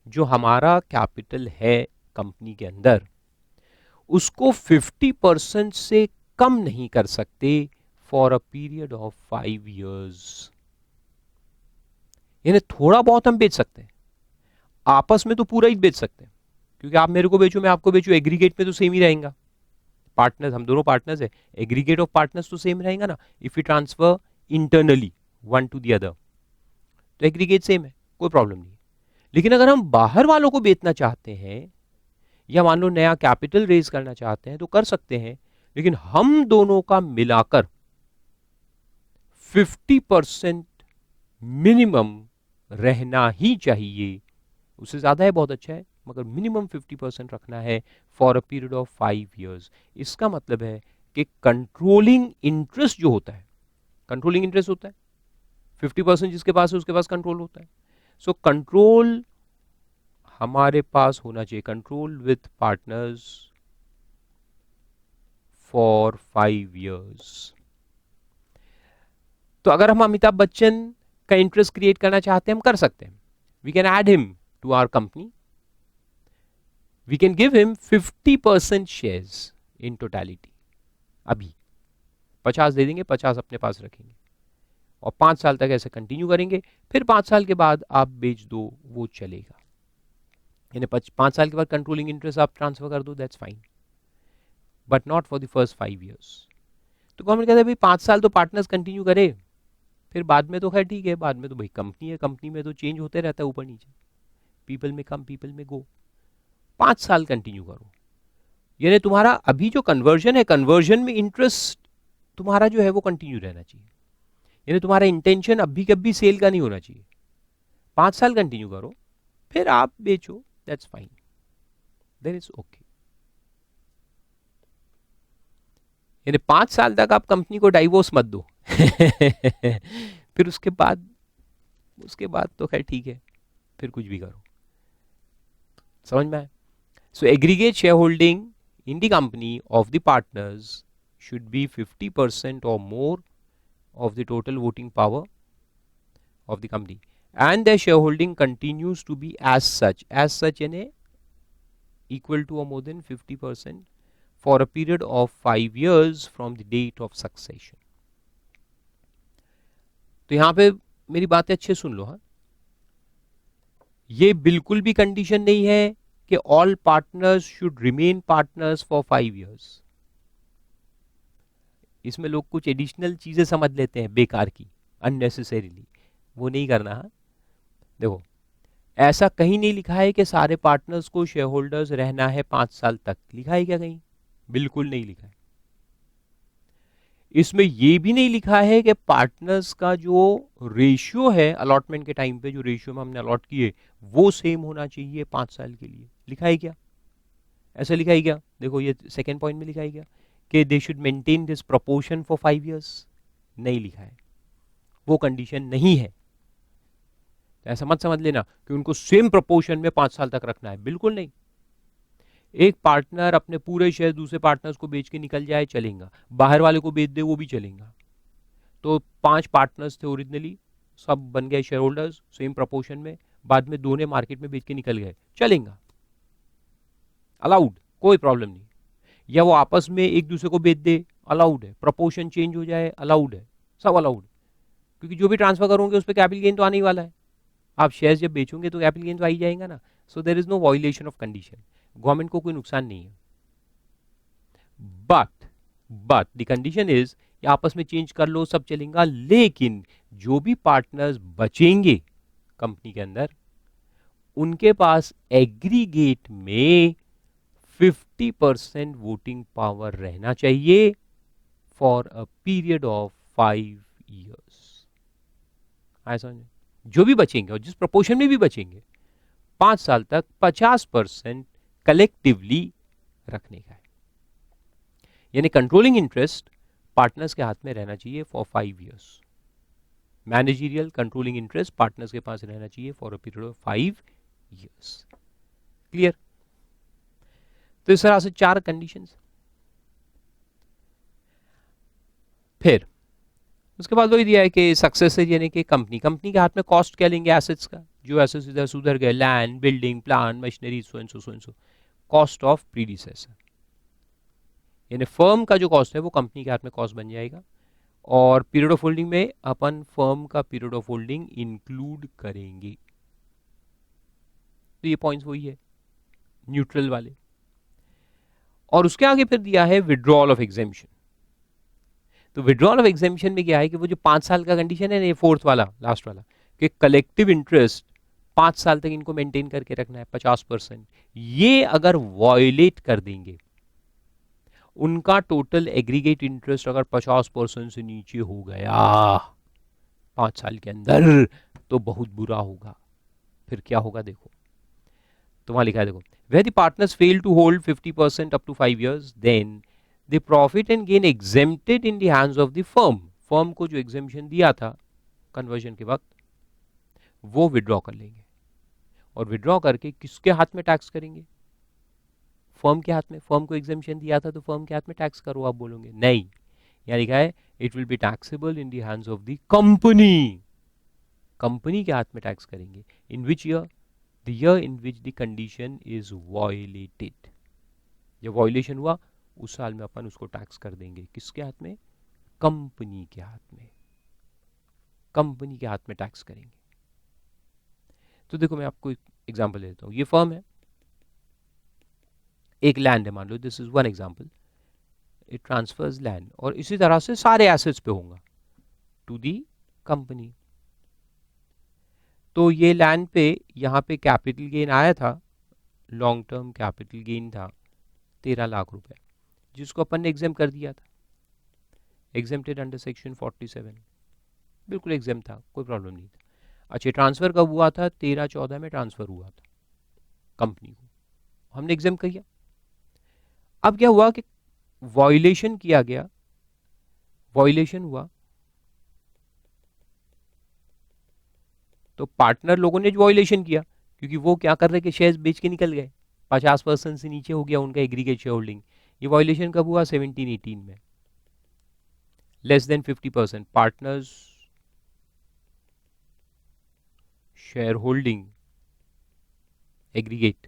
जो हमारा कैपिटल है कंपनी के अंदर, उसको 50% से कम नहीं कर सकते for a period of 5 years। यानी थोड़ा बहुत हम बेच सकते हैं, आपस में तो पूरा ही बेच सकते हैं, क्योंकि आप मेरे को बेचो मैं आपको बेचू, एग्रीगेट में तो सेम ही रहेगा। पार्टनर्स, हम दोनों पार्टनर्स है, एग्रीगेट ऑफ पार्टनर्स तो सेम रहेगा ना। If you transfer internally one to the other तो एग्रीगेट सेम है, कोई प्रॉब्लम नहीं। लेकिन अगर हम बाहर वालों को बेचना चाहते हैं या मान लो नया कैपिटल रेज करना चाहते हैं तो कर सकते हैं, लेकिन हम दोनों का मिलाकर 50% मिनिमम रहना ही चाहिए। उससे ज्यादा है बहुत अच्छा है, मगर मिनिमम 50% रखना है for a period of 5 years। इसका मतलब है कि कंट्रोलिंग इंटरेस्ट जो होता है, कंट्रोलिंग इंटरेस्ट होता है 50% जिसके पास है उसके पास कंट्रोल होता है। सो कंट्रोल हमारे पास होना चाहिए, control with partners for 5 years। तो अगर हम अमिताभ बच्चन का इंटरेस्ट क्रिएट करना चाहते हैं हम कर सकते हैं, we can add him to our company, we can give him 50% shares in totality. अभी 50 दे देंगे, 50 अपने पास रखेंगे और 5 साल तक ऐसे कंटिन्यू करेंगे। फिर 5 साल के बाद आप बेच दो, वो चलेगा। यानी 5 साल के बाद कंट्रोलिंग इंटरेस्ट आप ट्रांसफर कर दो, that's fine, but not for the first 5 years। तो गवर्नमेंट कहते हैं भाई 5 साल तो पार्टनर्स कंटिन्यू करे, फिर बाद में तो खैर ठीक है, बाद में तो भाई कंपनी है, कंपनी में तो चेंज होते रहता है ऊपर नीचे, पीपल में कम पीपल में गो। 5 साल कंटिन्यू करो, यानी तुम्हारा अभी जो कन्वर्जन है, कन्वर्जन में इंटरेस्ट तुम्हारा जो है वो कंटिन्यू रहना चाहिए। यानी तुम्हारा इंटेंशन अभी कभी सेल का नहीं होना चाहिए। 5 साल कंटिन्यू करो, फिर आप बेचो, that's fine, then it's okay. यानी 5 साल तक आप कंपनी को डाइवोर्स मत दो फिर उसके बाद तो खैर ठीक है, फिर कुछ भी करो। समझ में आया? So aggregate share holding in the company of the partners should be 50% or more of the total voting power of the company, and their shareholding continues to be as such in a equal to or more than 50% for a period of 5 years from the date of succession। तो यहां पे मेरी बातें अच्छे सुन लो। हाँ, ये बिल्कुल भी कंडीशन नहीं है कि all partners should remain partners for 5 years। इसमें लोग कुछ एडिशनल चीजें समझ लेते हैं बेकार की, अननेसेसरीली, वो नहीं करना। हाँ, देखो ऐसा कहीं नहीं लिखा है कि सारे पार्टनर्स को शेयर होल्डर्स रहना है 5 साल तक, लिखा है क्या कहीं? बिल्कुल नहीं लिखा है। इसमें यह भी नहीं लिखा है कि पार्टनर्स का जो रेशियो है अलॉटमेंट के टाइम पे, जो रेशियो में हमने अलॉट किए वो सेम होना चाहिए 5 साल के लिए, लिखा है क्या? ऐसा लिखा है क्या? देखो ये सेकेंड पॉइंट में लिखा है क्या कि they should maintain this proportion for 5 years? नहीं लिखा है, वो कंडीशन नहीं है। ऐसा मत समझ लेना कि उनको सेम प्रोपोर्शन में 5 साल तक रखना है, बिल्कुल नहीं। एक पार्टनर अपने पूरे शेयर दूसरे पार्टनर्स को बेच के निकल जाए चलेगा, बाहर वाले को बेच दे वो भी चलेगा। तो 5 पार्टनर्स थे ओरिजिनली, सब बन गए शेयर होल्डर्स सेम प्रोपोर्शन में, बाद में दोनों मार्केट में बेच के निकल गए, चलेगा, अलाउड, कोई प्रॉब्लम नहीं। या वो आपस में एक दूसरे को बेच दे, अलाउड है। प्रोपोर्शन चेंज हो जाए, अलाउड है, सब अलाउड। क्योंकि जो भी ट्रांसफर करोगे उस पर कैपिटल गेन तो आने ही वाला है, आप शेयर जब बेचोगे तो कैपिटल गेन तो आ ही जाएगा ना। So there is no violation of condition, government को कोई नुकसान नहीं है। बट द कंडीशन इज आपस में चेंज कर लो, सब चलेगा, लेकिन जो भी पार्टनर्स बचेंगे कंपनी के अंदर उनके पास एग्रीगेट में 50% वोटिंग पावर रहना चाहिए for a period of 5 years। ऐसा जो भी बचेंगे और जिस प्रोपोर्शन में भी बचेंगे 5 साल तक 50% कलेक्टिवली रखने का है। यानी कंट्रोलिंग इंटरेस्ट पार्टनर्स के हाथ में रहना चाहिए for 5 years। Managerial controlling interest partners के पास रहना चाहिए for a period of 5 years। Clear? तो इस तरह से 4 कंडीशंस। फिर उसके बाद वही दिया है कि सक्सेसर यानी कि कंपनी के हाथ में कॉस्ट क्या लेंगे एसेट्स का, जो एसेट्स इधर सुधर गए, land, building, plant, machinery, so and so, cost of predecessor, यानी फर्म का जो कॉस्ट है वो कंपनी के हाथ में कॉस्ट बन जाएगा। और पीरियड ऑफ होल्डिंग में अपन फर्म का पीरियड ऑफ होल्डिंग इंक्लूड करेंगे। तो ये पॉइंट्स वही है न्यूट्रल वाले। और उसके आगे फिर दिया है विड्रॉल ऑफ एग्जेम्पशन। तो विड्रॉल ऑफ एग्जेम्पशन में क्या है कि वो जो 5 साल का कंडीशन है ना, ये फोर्थ वाला लास्ट वाला, कि कलेक्टिव इंटरेस्ट 5 साल तक इनको मेंटेन करके रखना है 50%, ये अगर वॉयलेट कर देंगे, उनका टोटल एग्रीगेट इंटरेस्ट अगर 50% से नीचे हो गया 5 साल के अंदर, तो बहुत बुरा होगा। फिर क्या होगा देखो, तो वहां लिखा है देखो, where the partners fail to hold 50% up to 5 years, then the profit and gain exempted in the hands of the firm। Firm को जो एग्जेम्पशन दिया था कन्वर्जन के वक्त, वो विड्रॉ कर लेंगे। और विड्रॉ करके किसके हाथ में टैक्स करेंगे? फर्म के हाथ में। फर्म को एग्जेम्पशन दिया था तो फर्म के हाथ में टैक्स करो, आप बोलोगे नहीं, यहाँ लिखा है it will be taxable in the hands of the company. Company के हाथ में टैक्स करेंगे। In which year? The year in which the condition is violated. जब वायलेशन हुआ उस साल में अपन उसको टैक्स कर देंगे। किसके हाथ में? कंपनी के हाथ में। कंपनी के हाथ में टैक्स करेंगे। तो देखो मैं आपको एक एग्जांपल देता हूं। ये फर्म है, एक लैंड है, मान लो this is one example, it transfers land, और इसी तरह से सारे एसेट्स पे होगा टू दी कंपनी। तो ये लैंड पे यहाँ पे कैपिटल गेन आया था, लॉन्ग टर्म कैपिटल गेन था 13 लाख रुपए, जिसको अपन ने एग्जाम कर दिया था, एग्जेम्प्टेड अंडर सेक्शन 47, बिल्कुल एग्जाम था, कोई प्रॉब्लम नहीं था। अच्छा, ट्रांसफर कब हुआ था? 13-14 में ट्रांसफर हुआ था कंपनी को, हमने एग्जाम किया। अब क्या हुआ कि वॉयलेशन किया गया, वॉयलेशन हुआ, तो पार्टनर लोगों ने वॉयलेशन किया, क्योंकि वो क्या कर रहे कि शेयर्स बेच के निकल गए, 50% से नीचे हो गया उनका एग्रीगेट शेयर होल्डिंग। ये वॉयलेशन कब हुआ? 17-18 में। Less than 50% partners share holding aggregate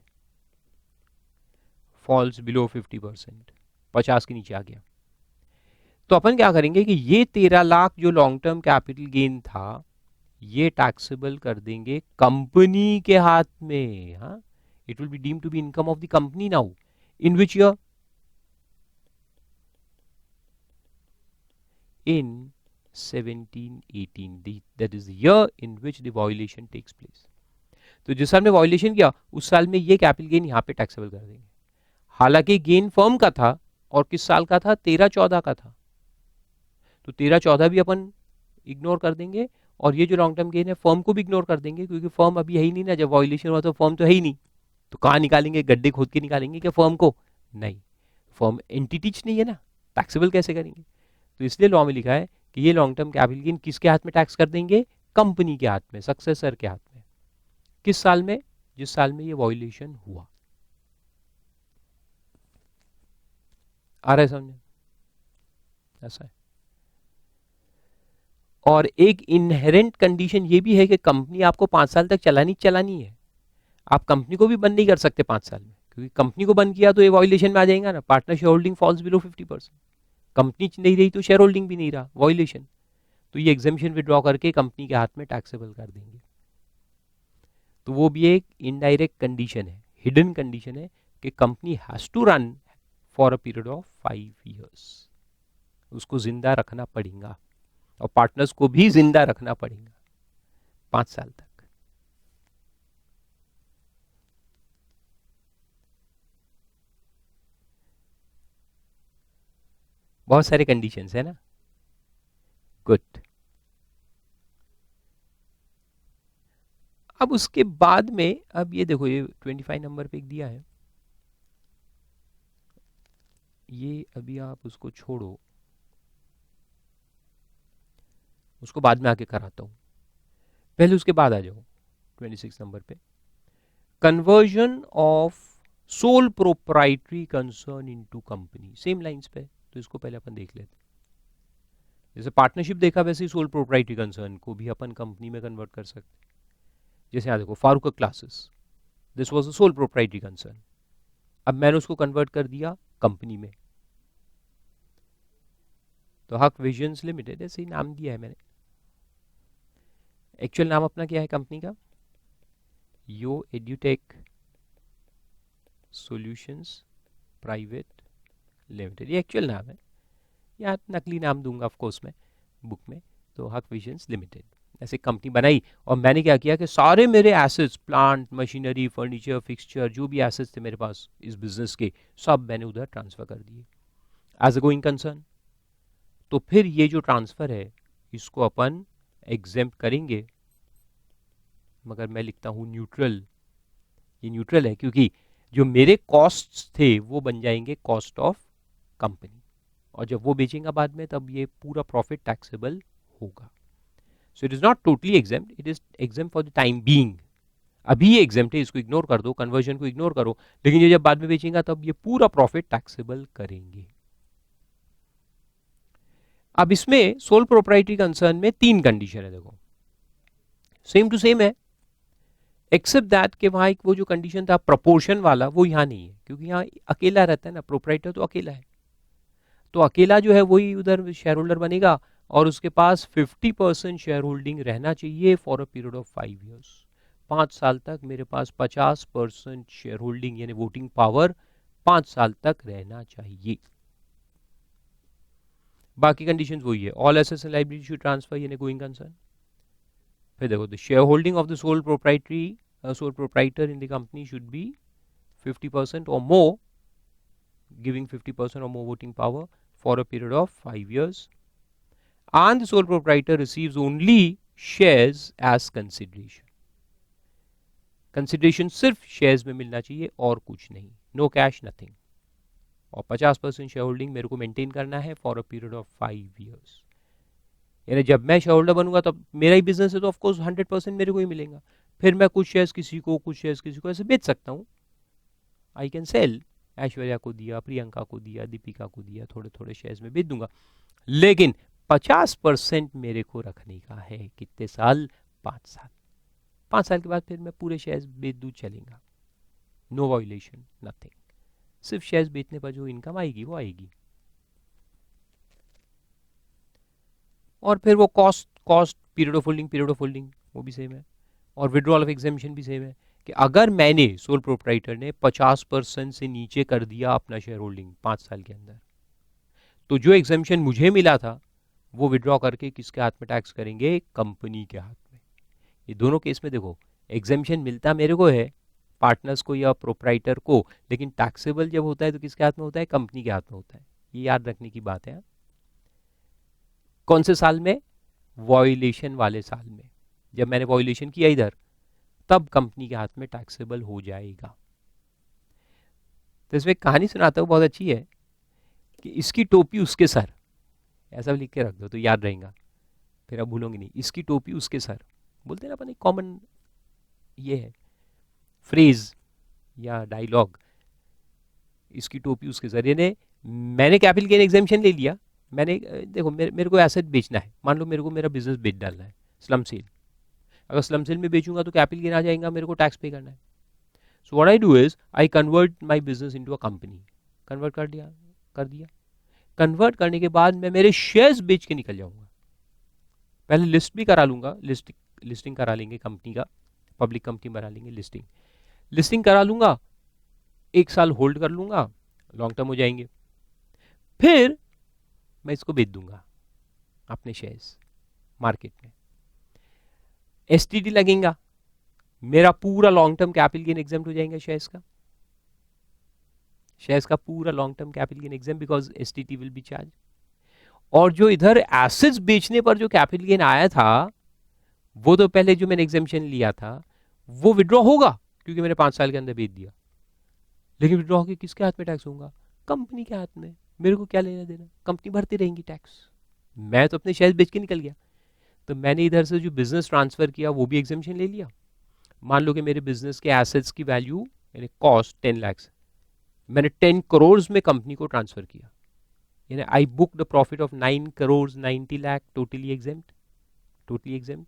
falls below 50%, 50 के नीचे आ गया। तो अपन क्या करेंगे कि ये 13 लाख जो लॉन्ग टर्म कैपिटल गेन था, ये टैक्सेबल कर देंगे कंपनी के हाथ में। हाँ, it will be deemed to be income of the company now. In which year? in 1718, that is the year in which the violation takes place। तो जिस साल में वायलेशन किया उस साल में ये कैपिटल गेन यहाँ पे टैक्सेबल कर देंगे। हालांकि गेन फर्म का था, और किस साल का था? 13-14 का था, तो 13-14 भी अपन इग्नोर कर देंगे, और ये जो लॉन्ग टर्म गेन है फर्म को भी इग्नोर कर देंगे, क्योंकि फर्म अभी है ही नहीं ना। जब वायलेशन हुआ तो फर्म तो है ही नहीं, तो कहाँ निकालेंगे? गड्ढे खोद के निकालेंगे क्या फर्म को? नहीं, फर्म एंटिटी नहीं है ना, टैक्सेबल कैसे करेंगे? तो इसलिए लॉ में लिखा है कि ये लॉन्ग टर्म कैपिटल गेन किसके हाथ में टैक्स कर देंगे? कंपनी के हाथ में, सक्सेसर के हाथ में। किस साल में? जिस साल में ये वॉयलेशन हुआ। आ रहा है समझ? ऐसा है। और एक इनहेरेंट कंडीशन ये भी है कि कंपनी आपको 5 साल तक चलानी है। आप कंपनी को भी बंद नहीं कर सकते 5 साल में, क्योंकि कंपनी को बंद किया तो ये वॉयलेशन में आ जाएगा ना, partner share holding falls below 50%। Company नहीं रही तो शेयर होल्डिंग भी नहीं रहा, वॉयलेशन। तो ये एग्जेम्पशन विड्रॉ करके कंपनी के हाथ में टैक्सेबल कर देंगे। तो वो भी एक इनडायरेक्ट कंडीशन है, हिडन कंडीशन है, कि company has to run for a period of 5 years। उसको जिंदा रखना पड़ेगा, और पार्टनर्स को भी जिंदा रखना पड़ेगा 5 साल तक। बहुत सारे कंडीशंस है ना। गुड। अब उसके बाद में, अब ये देखो, ये 25 नंबर पे एक दिया है, ये अभी आप उसको छोड़ो, उसको बाद में आके कराता हूं, पहले उसके बाद आ जाओ 26 नंबर पे, conversion of sole proprietary concern into company, same lines पे, तो इसको पहले अपन देख लेते हैं। जैसे पार्टनरशिप देखा वैसे ही सोल प्रोप्राइटरी कंसर्न को भी अपन कंपनी में कन्वर्ट कर सकते हैं। जैसे यहाँ देखो Farooq classes, this was a sole proprietary concern, अब मैंने उसको कन्वर्ट कर दिया कंपनी में, तो हक विजन्स लिमिटेड ऐसे ही नाम दिया है मैंने। एक्चुअल नाम अपना क्या है कंपनी का? यो एड्यूटेक सॉल्यूशंस प्राइवेट लिमिटेड, ये एक्चुअल नाम है, या नकली नाम दूंगा ऑफ कोर्स मैं बुक में, तो हक विजन्स लिमिटेड ऐसे कंपनी बनाई। और मैंने क्या किया कि सारे मेरे assets, plant, machinery, furniture, fixture, जो भी एसेट्स थे मेरे पास इस बिजनेस के, सब मैंने उधर ट्रांसफर कर दिए एज अ गोइंग कंसर्न। तो फिर ये जो ट्रांसफर है इसको अपन एग्जेम्प्ट करेंगे, मगर मैं लिखता हूं न्यूट्रल। ये न्यूट्रल है क्योंकि जो मेरे कॉस्ट्स थे वो बन जाएंगे कॉस्ट ऑफ कंपनी, और जब वो बेचेंगे बाद में तब ये पूरा प्रॉफिट टैक्सेबल होगा। So it is not totally exempt, it is exempt for the time being. अभी ये एग्जेम्प्ट है, इसको इग्नोर कर दो, कन्वर्जन को इग्नोर करो, लेकिन ये जब बाद में बेचेंगे तब ये पूरा प्रॉफिट टैक्सेबल करेंगे। अब इसमें सोल प्रोप्राइटरी कंसर्न में 3 कंडीशन है, देखो सेम टू सेम है, एक्सेप्ट दैट कि वहां एक वो जो कंडीशन था प्रोपोर्शन वाला वो यहां नहीं है, क्योंकि यहां अकेला रहता है ना, प्रोप्राइटर तो अकेला है, तो अकेला जो है वही उधर शेयर होल्डर बनेगा, और उसके पास 50% शेयर होल्डिंग रहना चाहिए for a period of 5 years. 5 साल तक मेरे पास 50% शेयर होल्डिंग यानी वोटिंग पावर 5 साल तक रहना चाहिए। बाकी कंडीशंस वही है, all assets and liability should transfer यानी गोइंग कंसर्न। फिर देखो the share holding of the sole proprietor in the company should be 50% or more, giving 50% or more voting power for a period of 5 years, and the sole proprietor receives only shares as consideration. Consideration सिर्फ shares में मिलना चाहिए और कुछ नहीं, no cash nothing, और 50% share holding मेरे को मेंटेन करना है for a period of 5 years. यानी जब मैं शेयर होल्डर बनूंगा तब मेरा ही बिजनेस है, तो ऑफकोर्स 100% मेरे को ही मिलेगा, फिर मैं कुछ शेयर्स किसी को, कुछ शेयर्स किसी को ऐसे बेच सकता हूँ। आई कैन सेल, ऐश्वर्या को दिया, प्रियंका को दिया, दीपिका को दिया, थोड़े थोड़े शेयर्स में बेच दूंगा, लेकिन 50% मेरे को रखने का है। कितने साल? 5 साल। 5 साल के बाद फिर मैं पूरे शेयर्स बेच दूं, चलेगा, नो वायोलेशन नथिंग, सिर्फ शेयर्स बेचने पर जो इनकम आएगी वो आएगी। और फिर वो कॉस्ट पीरियड ऑफ होल्डिंग वो भी सेम है, और विड्रॉल ऑफ एग्जेम्पशन भी सेम है कि अगर मैंने सोल प्रोप्राइटर ने 50% से नीचे कर दिया अपना शेयर होल्डिंग 5 साल के अंदर, तो जो एग्जेम्पशन मुझे मिला था वो विड्रॉ करके किसके हाथ में टैक्स करेंगे? कंपनी के हाथ में। ये दोनों केस में देखो एग्जेम्पशन मिलता मेरे को है, पार्टनर्स को या प्रोप्राइटर को, लेकिन टैक्सेबल जब होता है तो किसके हाथ में होता है? कंपनी के हाथ में होता है। ये याद रखने की बात है। कौन से साल में? वॉयलेशन वाले साल में, जब मैंने वॉयलेशन किया इधर तब कंपनी के हाथ में टैक्सेबल हो जाएगा। तो इसमें कहानी सुनाता हूँ, बहुत अच्छी है, कि इसकी टोपी उसके सर, ऐसा लिख के रख दो तो याद रहेगा, फिर आप भूलोगे नहीं। इसकी टोपी उसके सर, बोलते हैं ना अपन, एक कॉमन ये है फ्रेज या डायलॉग, इसकी टोपी उसके सर। यानी मैंने कैपिटल गेन एग्जेम्पशन ले लिया, मैंने देखो मेरे को एसेट बेचना है, मान लो मेरे को मेरा बिजनेस बेच डालना है, स्लम सेल, अगर स्लम सेल में बेचूंगा तो कैपिटल गेन आ जाएगा, मेरे को टैक्स पे करना है। So what I do is I convert my business into a company, convert कर दिया। कन्वर्ट करने के बाद मैं मेरे शेयर्स बेच के निकल जाऊंगा, पहले लिस्ट भी करा लूंगा, लिस्टिंग करा लेंगे कंपनी का, पब्लिक कंपनी बना लेंगे, लिस्टिंग करा लूंगा, 1 साल होल्ड कर लूंगा, लॉन्ग टर्म हो जाएंगे, फिर मैं इसको बेच दूंगा अपने शेयर्स मार्केट में, एसटीडी लगेगा, मेरा पूरा long term capital gain exempt हो जाएगा शेयर्स का पूरा long term capital gain exam, because STT will be charge. और जो इधर एसेट्स बेचने पर जो कैपिटल गेन आया था वो तो पहले जो मैंने एग्जाम्पशन लिया था वो विड्रॉ होगा, क्योंकि मैंने 5 साल के अंदर बेच दिया, लेकिन विड्रॉ होकर किसके हाथ में टैक्स होगा? कंपनी के हाथ में। मेरे को क्या लेना देना, कंपनी भरती रहेंगी टैक्स, मैं तो अपने शेयर बेच के निकल गया। तो मैंने इधर से जो बिजनेस ट्रांसफर किया वो भी एग्जेम्पशन ले लिया। मान लो कि मेरे बिजनेस के एसेट्स की वैल्यू यानी कॉस्ट 10 लाख, मैंने 10 करोड़ में कंपनी को ट्रांसफर किया, यानी I book the profit of 9 crore 90 lakh, totally exempt, totally exempt.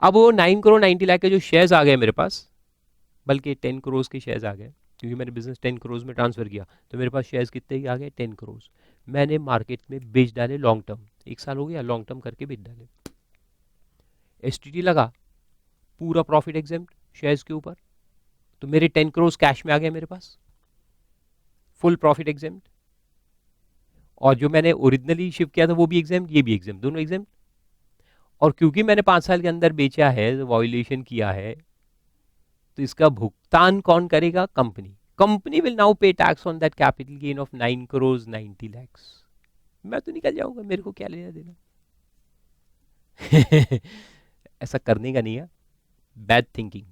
अब वो 9 करोड़ 90 लाख के जो शेयर्स आ गए मेरे पास, बल्कि 10 करोड़ के शेयर्स आ गए, क्योंकि मैंने बिजनेस 10 करोड़ में ट्रांसफर किया, तो मेरे पास शेयर्स कितने ही आ गए, 10 करोड़। मैंने मार्केट में बेच डाले लॉन्ग टर्म, 1 साल हो गया लॉन्ग टर्म करके बेच डाले, एसटीटी लगा, पूरा प्रॉफिट एग्जेम्प्ट शेयर्स के ऊपर, तो मेरे 10 करोड़ कैश में आ गए मेरे पास, फुल प्रॉफिट एग्जेम्प्ट। और जो मैंने ओरिजिनली शिफ्ट किया था वो भी एग्जेम्प्ट, ये भी एग्जेम्प्ट, दोनों एग्जेम्प्ट। और क्योंकि मैंने 5 साल के अंदर बेचा है, वॉल्यूशन किया है, तो इसका भुगतान कौन करेगा, कंपनी। कंपनी विल नाउ पे tax on that capital gain of 9 crore 90 lakh. मैं तो निकल जाऊंगा, मेरे को क्या लेना देना। ऐसा करने का नहीं है, बैड थिंकिंग।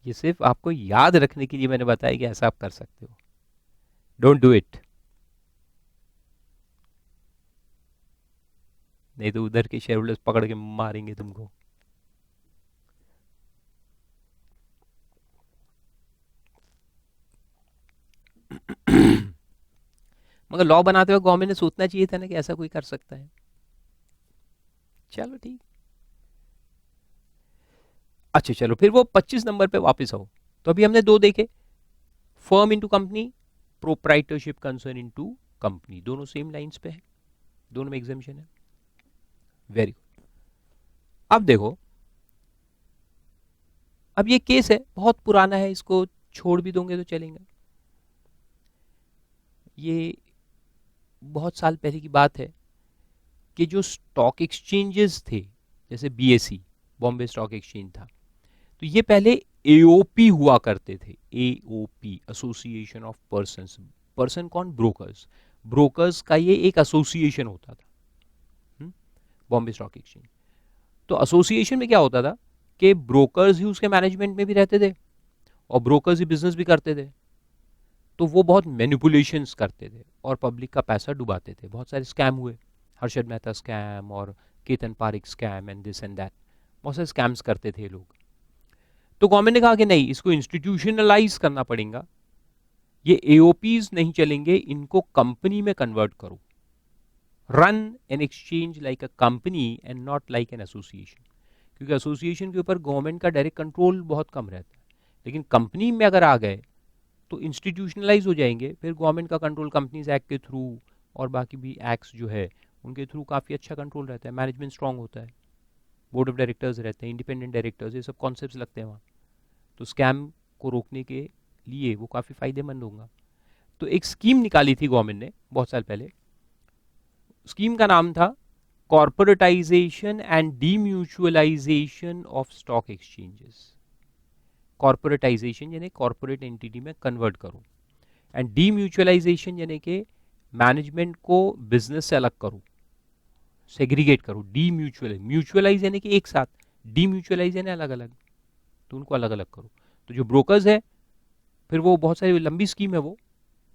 ये सिर्फ आपको याद रखने के लिए मैंने बताया कि ऐसा आप कर सकते हो, डोंट डू इट, नहीं तो उधर के शेयर होल्डर्स पकड़ के मारेंगे तुमको। मगर लॉ बनाते हुए गवर्नमेंट ने सोचना चाहिए था ना कि ऐसा कोई कर सकता है। चलो ठीक। अच्छा चलो, फिर वो 25 नंबर पे वापस आओ। तो अभी हमने दो देखे, firm into company, proprietorship concern into company, दोनों सेम लाइंस पे है, दोनों में एग्जाम्पशन है। Very good. अब देखो, अब ये केस है बहुत पुराना है, इसको छोड़ भी दोगे तो चलेगा। ये बहुत साल पहले की बात है कि जो स्टॉक एक्सचेंजेस थे, जैसे बीएसई, बॉम्बे स्टॉक एक्सचेंज था, तो ये पहले एओपी हुआ करते थे, AOP, association of persons. Person कौन, ब्रोकर्स, ब्रोकर्स का ये एक एसोसिएशन होता था, बॉम्बे स्टॉक एक्सचेंज। तो एसोसिएशन में क्या होता था कि ब्रोकर्स ही उसके मैनेजमेंट में भी रहते थे और ब्रोकर्स ही बिजनेस भी करते थे, तो वो बहुत मैनिपुलेशंस करते थे और पब्लिक का पैसा डुबाते थे। बहुत सारे स्कैम हुए, हर्षद मेहता स्कैम और Ketan Parikh scam and this and that, बहुत सारे स्कैम्स करते थे लोग। तो गवर्नमेंट ने कहा कि नहीं, इसको इंस्टीट्यूशनलाइज करना पड़ेगा, ये एओपीज नहीं चलेंगे, इनको कंपनी में कन्वर्ट करो, run an exchange like a company and not like an association. क्योंकि एसोसिएशन के ऊपर गवर्नमेंट का डायरेक्ट कंट्रोल बहुत कम रहता है, लेकिन कंपनी में अगर आ गए तो इंस्टीट्यूशनलाइज हो जाएंगे, फिर गवर्नमेंट का कंट्रोल कंपनीज एक्ट के थ्रू और बाकी भी एक्ट्स जो है उनके थ्रू काफ़ी अच्छा कंट्रोल रहता है, मैनेजमेंट स्ट्रांग होता है, बोर्ड ऑफ डायरेक्टर्स रहते हैं, इंडिपेंडेंट डायरेक्टर्स, ये सब कॉन्सेप्ट्स लगते हैं वहाँ। तो स्कैम को रोकने के लिए वो काफ़ी फायदेमंद होगा। तो एक स्कीम निकाली थी गवर्नमेंट ने बहुत साल पहले, स्कीम का नाम था corporatisation and demutualisation of stock exchanges. Corporatisation यानी कॉर्पोरेट एंटिटी में कन्वर्ट करो, एंड डीम्यूचुअलाइजेशन यानी कि मैनेजमेंट को बिजनेस से अलग करो, सेग्रीगेट करो। डीम्यूचुअलाइज, म्यूचुअलाइज यानी कि एक साथ, डीम्यूचुअलाइज यानी अलग अलग, तो उनको अलग अलग करो। तो जो ब्रोकर्स है, फिर वो बहुत सारी लंबी स्कीम है वो,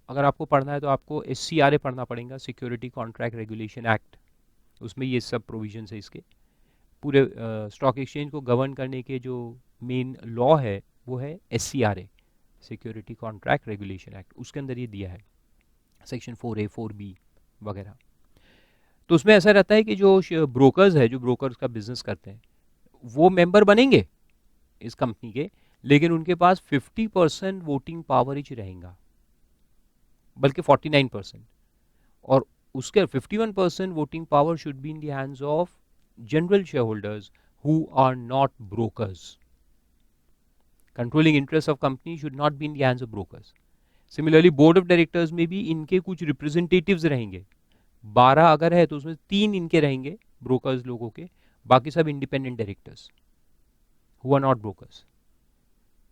अगर आपको पढ़ना है तो आपको SCRA पढ़ना पड़ेगा, सिक्योरिटी कॉन्ट्रैक्ट रेगुलेशन एक्ट, उसमें ये सब प्रोविजन है इसके। पूरे स्टॉक एक्सचेंज को गवर्न करने के जो मेन लॉ है वो है SCRA, security contract regulation act, उसके अंदर ये दिया है, सेक्शन 4A 4B वगैरह। तो उसमें ऐसा रहता है कि जो ब्रोकर्स है, जो ब्रोकर्स का बिजनेस करते हैं, वो मेंबर बनेंगे इस कंपनी के, लेकिन उनके पास 50% वोटिंग पावर ही रहेगा, बल्कि 49%। और उसके 51% voting power should be in the hands of general share holders who are not brokers. Controlling interest of company should not be in the hands of brokers. Similarly board of directors में भी इनके कुछ representatives रहेंगे, 12 अगर है तो उसमें 3 इनके रहेंगे ब्रोकर्स लोगों के, बाकी सब independent directors who are not brokers.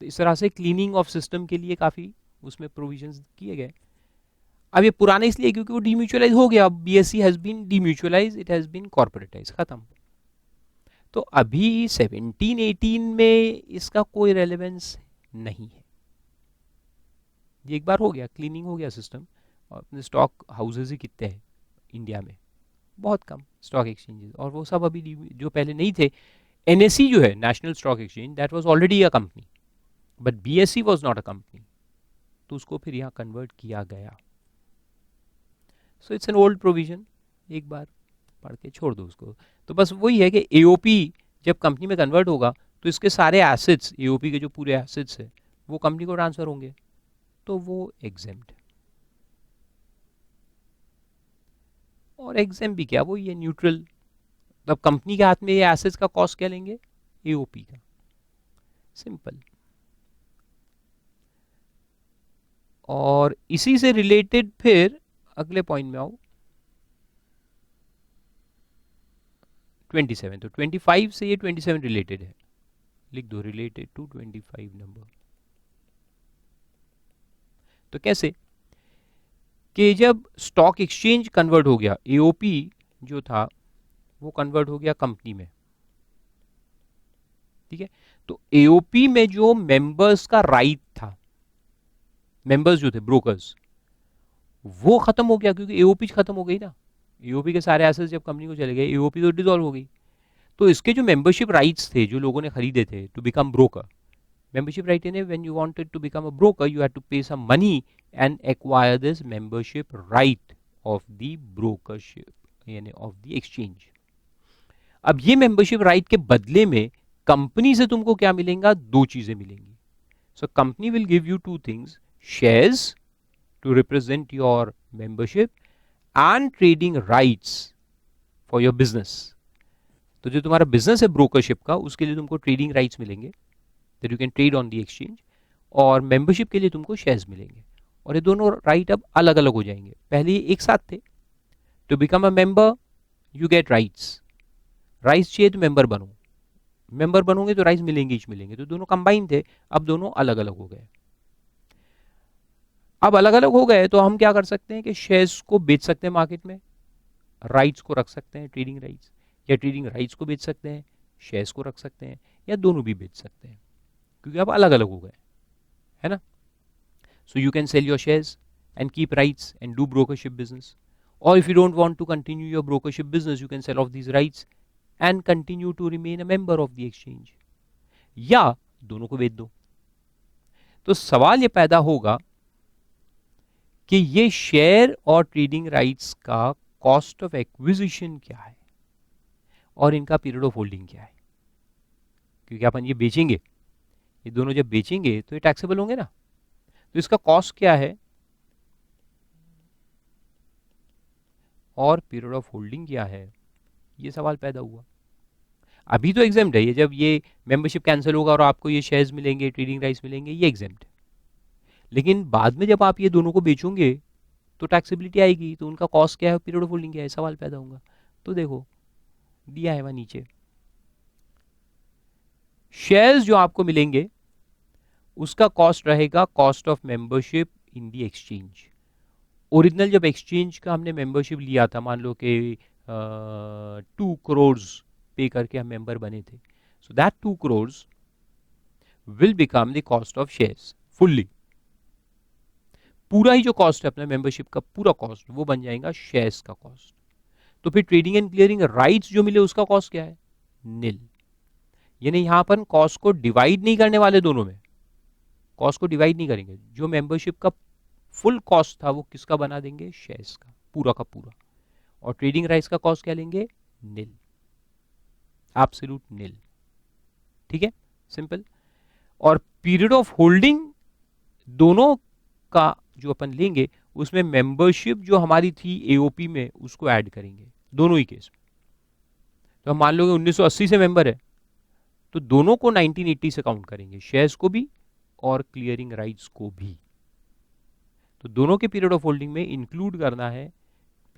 तो इस तरह से क्लीनिंग ऑफ सिस्टम के लिए काफ़ी उसमें प्रोविजंस किए गए। अब ये पुराना इसलिए क्योंकि वो डीम्यूचुअलाइज हो गया, BSE has been demutualise, it has been corporatise, खत्म। तो अभी 17-18 में इसका कोई रेलेवेंस नहीं है, ये एक बार हो गया, क्लीनिंग हो गया सिस्टम। और अपने स्टॉक हाउसेज ही कितने हैं इंडिया में, बहुत कम स्टॉक एक्सचेंजेस, और वो सब अभी जो पहले नहीं थे। एनएसई जो है, national stock exchange, that was already a company, but BSE was not a company, तो उसको फिर यहाँ कन्वर्ट किया गया। So it's an old provision, एक बार पढ़ के छोड़ दो उसको। तो बस वही है कि एओपी जब कंपनी में कन्वर्ट होगा तो इसके सारे एसेट्स, एओपी के जो पूरे एसेट्स है वो कंपनी को ट्रांसफर होंगे, तो वो एग्जेम्प्ट। और एग्जाम भी क्या, वो ये न्यूट्रल, मतलब कंपनी के हाथ में ये एसेट्स का कॉस्ट क्या लेंगे, एओपी का, सिंपल। और इसी से रिलेटेड फिर अगले पॉइंट में आओ, 27। तो 25 से ये 27 रिलेटेड है, लिख दो रिलेटेड टू 25 नंबर। तो कैसे कि जब स्टॉक एक्सचेंज कन्वर्ट हो गया, एओपी जो था वो कन्वर्ट हो गया कंपनी में, ठीक है। तो एओपी में जो मेंबर्स का राइट था, मेंबर्स जो थे ब्रोकर्स, वो खत्म हो गया, क्योंकि एओपी खत्म हो गई ना। एओपी के सारे एसेट्स जब कंपनी को चले गए, एओपी तो डिसॉल्व हो गई। तो इसके जो मेंबरशिप राइट्स थे जो लोगों ने खरीदे थे to become broker, membership right in it, when you wanted to become a broker you had to pay some money and acquire this membership right of the brokership यानी of the exchange। अब ये membership right के बदले में company से तुमको क्या मिलेगा, दो चीजें मिलेंगी। So company will give you two things, shares to represent your membership and trading rights for your business. तो जो तुम्हारा बिजनेस है ब्रोकरशिप का, उसके लिए तुमको ट्रेडिंग राइट्स मिलेंगे, that you can trade on the exchange, और मेंबरशिप के लिए तुमको शेयर्स मिलेंगे। और ये दोनों राइट अब अलग अलग हो जाएंगे, पहले ये एक साथ थे। To become a member you get rights, rights चाहिए तो मेंबर बनो, मेंबर बनोगे तो राइट्स मिलेंगे ही मिलेंगे, तो दोनों कंबाइन थे, अब दोनों अलग अलग हो गए। अब अलग अलग हो गए तो हम क्या कर सकते हैं कि शेयर्स को बेच सकते हैं मार्केट में, राइट्स को रख सकते हैं ट्रेडिंग राइट्स, या ट्रेडिंग राइट्स को बेच सकते हैं, शेयर्स को रख सकते हैं, या दोनों भी बेच सकते हैं, क्योंकि अब अलग अलग हो गए, है ना। So you can sell your shares and keep rights and do brokership business. Or if you don't want to continue your brokership business, you can sell off these rights and continue to remain a member of the exchange. या दोनों को बेच दो। तो सवाल ये पैदा होगा कि ये शेयर और ट्रेडिंग राइट्स का कॉस्ट ऑफ एक्विजिशन क्या है और इनका पीरियड ऑफ होल्डिंग क्या है, क्योंकि अपन ये बेचेंगे, ये दोनों जब बेचेंगे तो ये टैक्सेबल होंगे ना, तो इसका कॉस्ट क्या है और पीरियड ऑफ होल्डिंग क्या है, ये सवाल पैदा हुआ। अभी तो एग्जेम्प्ट है, ये जब ये मेंबरशिप कैंसिल होगा और आपको ये शेयर्स मिलेंगे, ट्रेडिंग राइट्स मिलेंगे, ये एग्जेम्प्ट है। लेकिन बाद में जब आप ये दोनों को बेचोगे तो टैक्सेबिलिटी आएगी, तो उनका कॉस्ट क्या है, पीरियड ऑफ होल्डिंग क्या है, सवाल पैदा होगा। तो देखो दिया है वहां नीचे, शेयर्स जो आपको मिलेंगे उसका कॉस्ट रहेगा cost of membership in the exchange. Original जब एक्सचेंज का हमने मेंबरशिप लिया था, मान लो कि 2 करोड़ पे करके हम मेंबर बने थे, so that 2 crore will become the cost of shares fully. पूरा ही जो कॉस्ट है अपना मेंबरशिप का पूरा कॉस्ट वो बन जाएगा शेयर्स का कॉस्ट। तो फिर ट्रेडिंग एंड क्लियरिंग राइट्स जो मिले उसका कॉस्ट क्या है, नील। यानी यहां पर कॉस्ट को डिवाइड नहीं करने वाले, दोनों में कॉस्ट को डिवाइड नहीं करेंगे, जो मेंबरशिप का फुल कॉस्ट था वो किसका बना देंगे, शेयर्स का पूरा पूरा। और ट्रेडिंग राइट्स का कॉस्ट क्या लेंगे, नील, एब्सोल्यूट नील, ठीक है, सिंपल। और पीरियड ऑफ होल्डिंग दोनों का जो अपन लेंगे उसमें मेंबरशिप जो हमारी थी एओपी में उसको ऐड करेंगे, दोनों ही केस में। तो हम मान लो 1980 से मेंबर है तो दोनों को 1980 से काउंट करेंगे, शेयर्स को भी और क्लियरिंग राइट्स को भी। तो दोनों के पीरियड ऑफ होल्डिंग में इंक्लूड करना है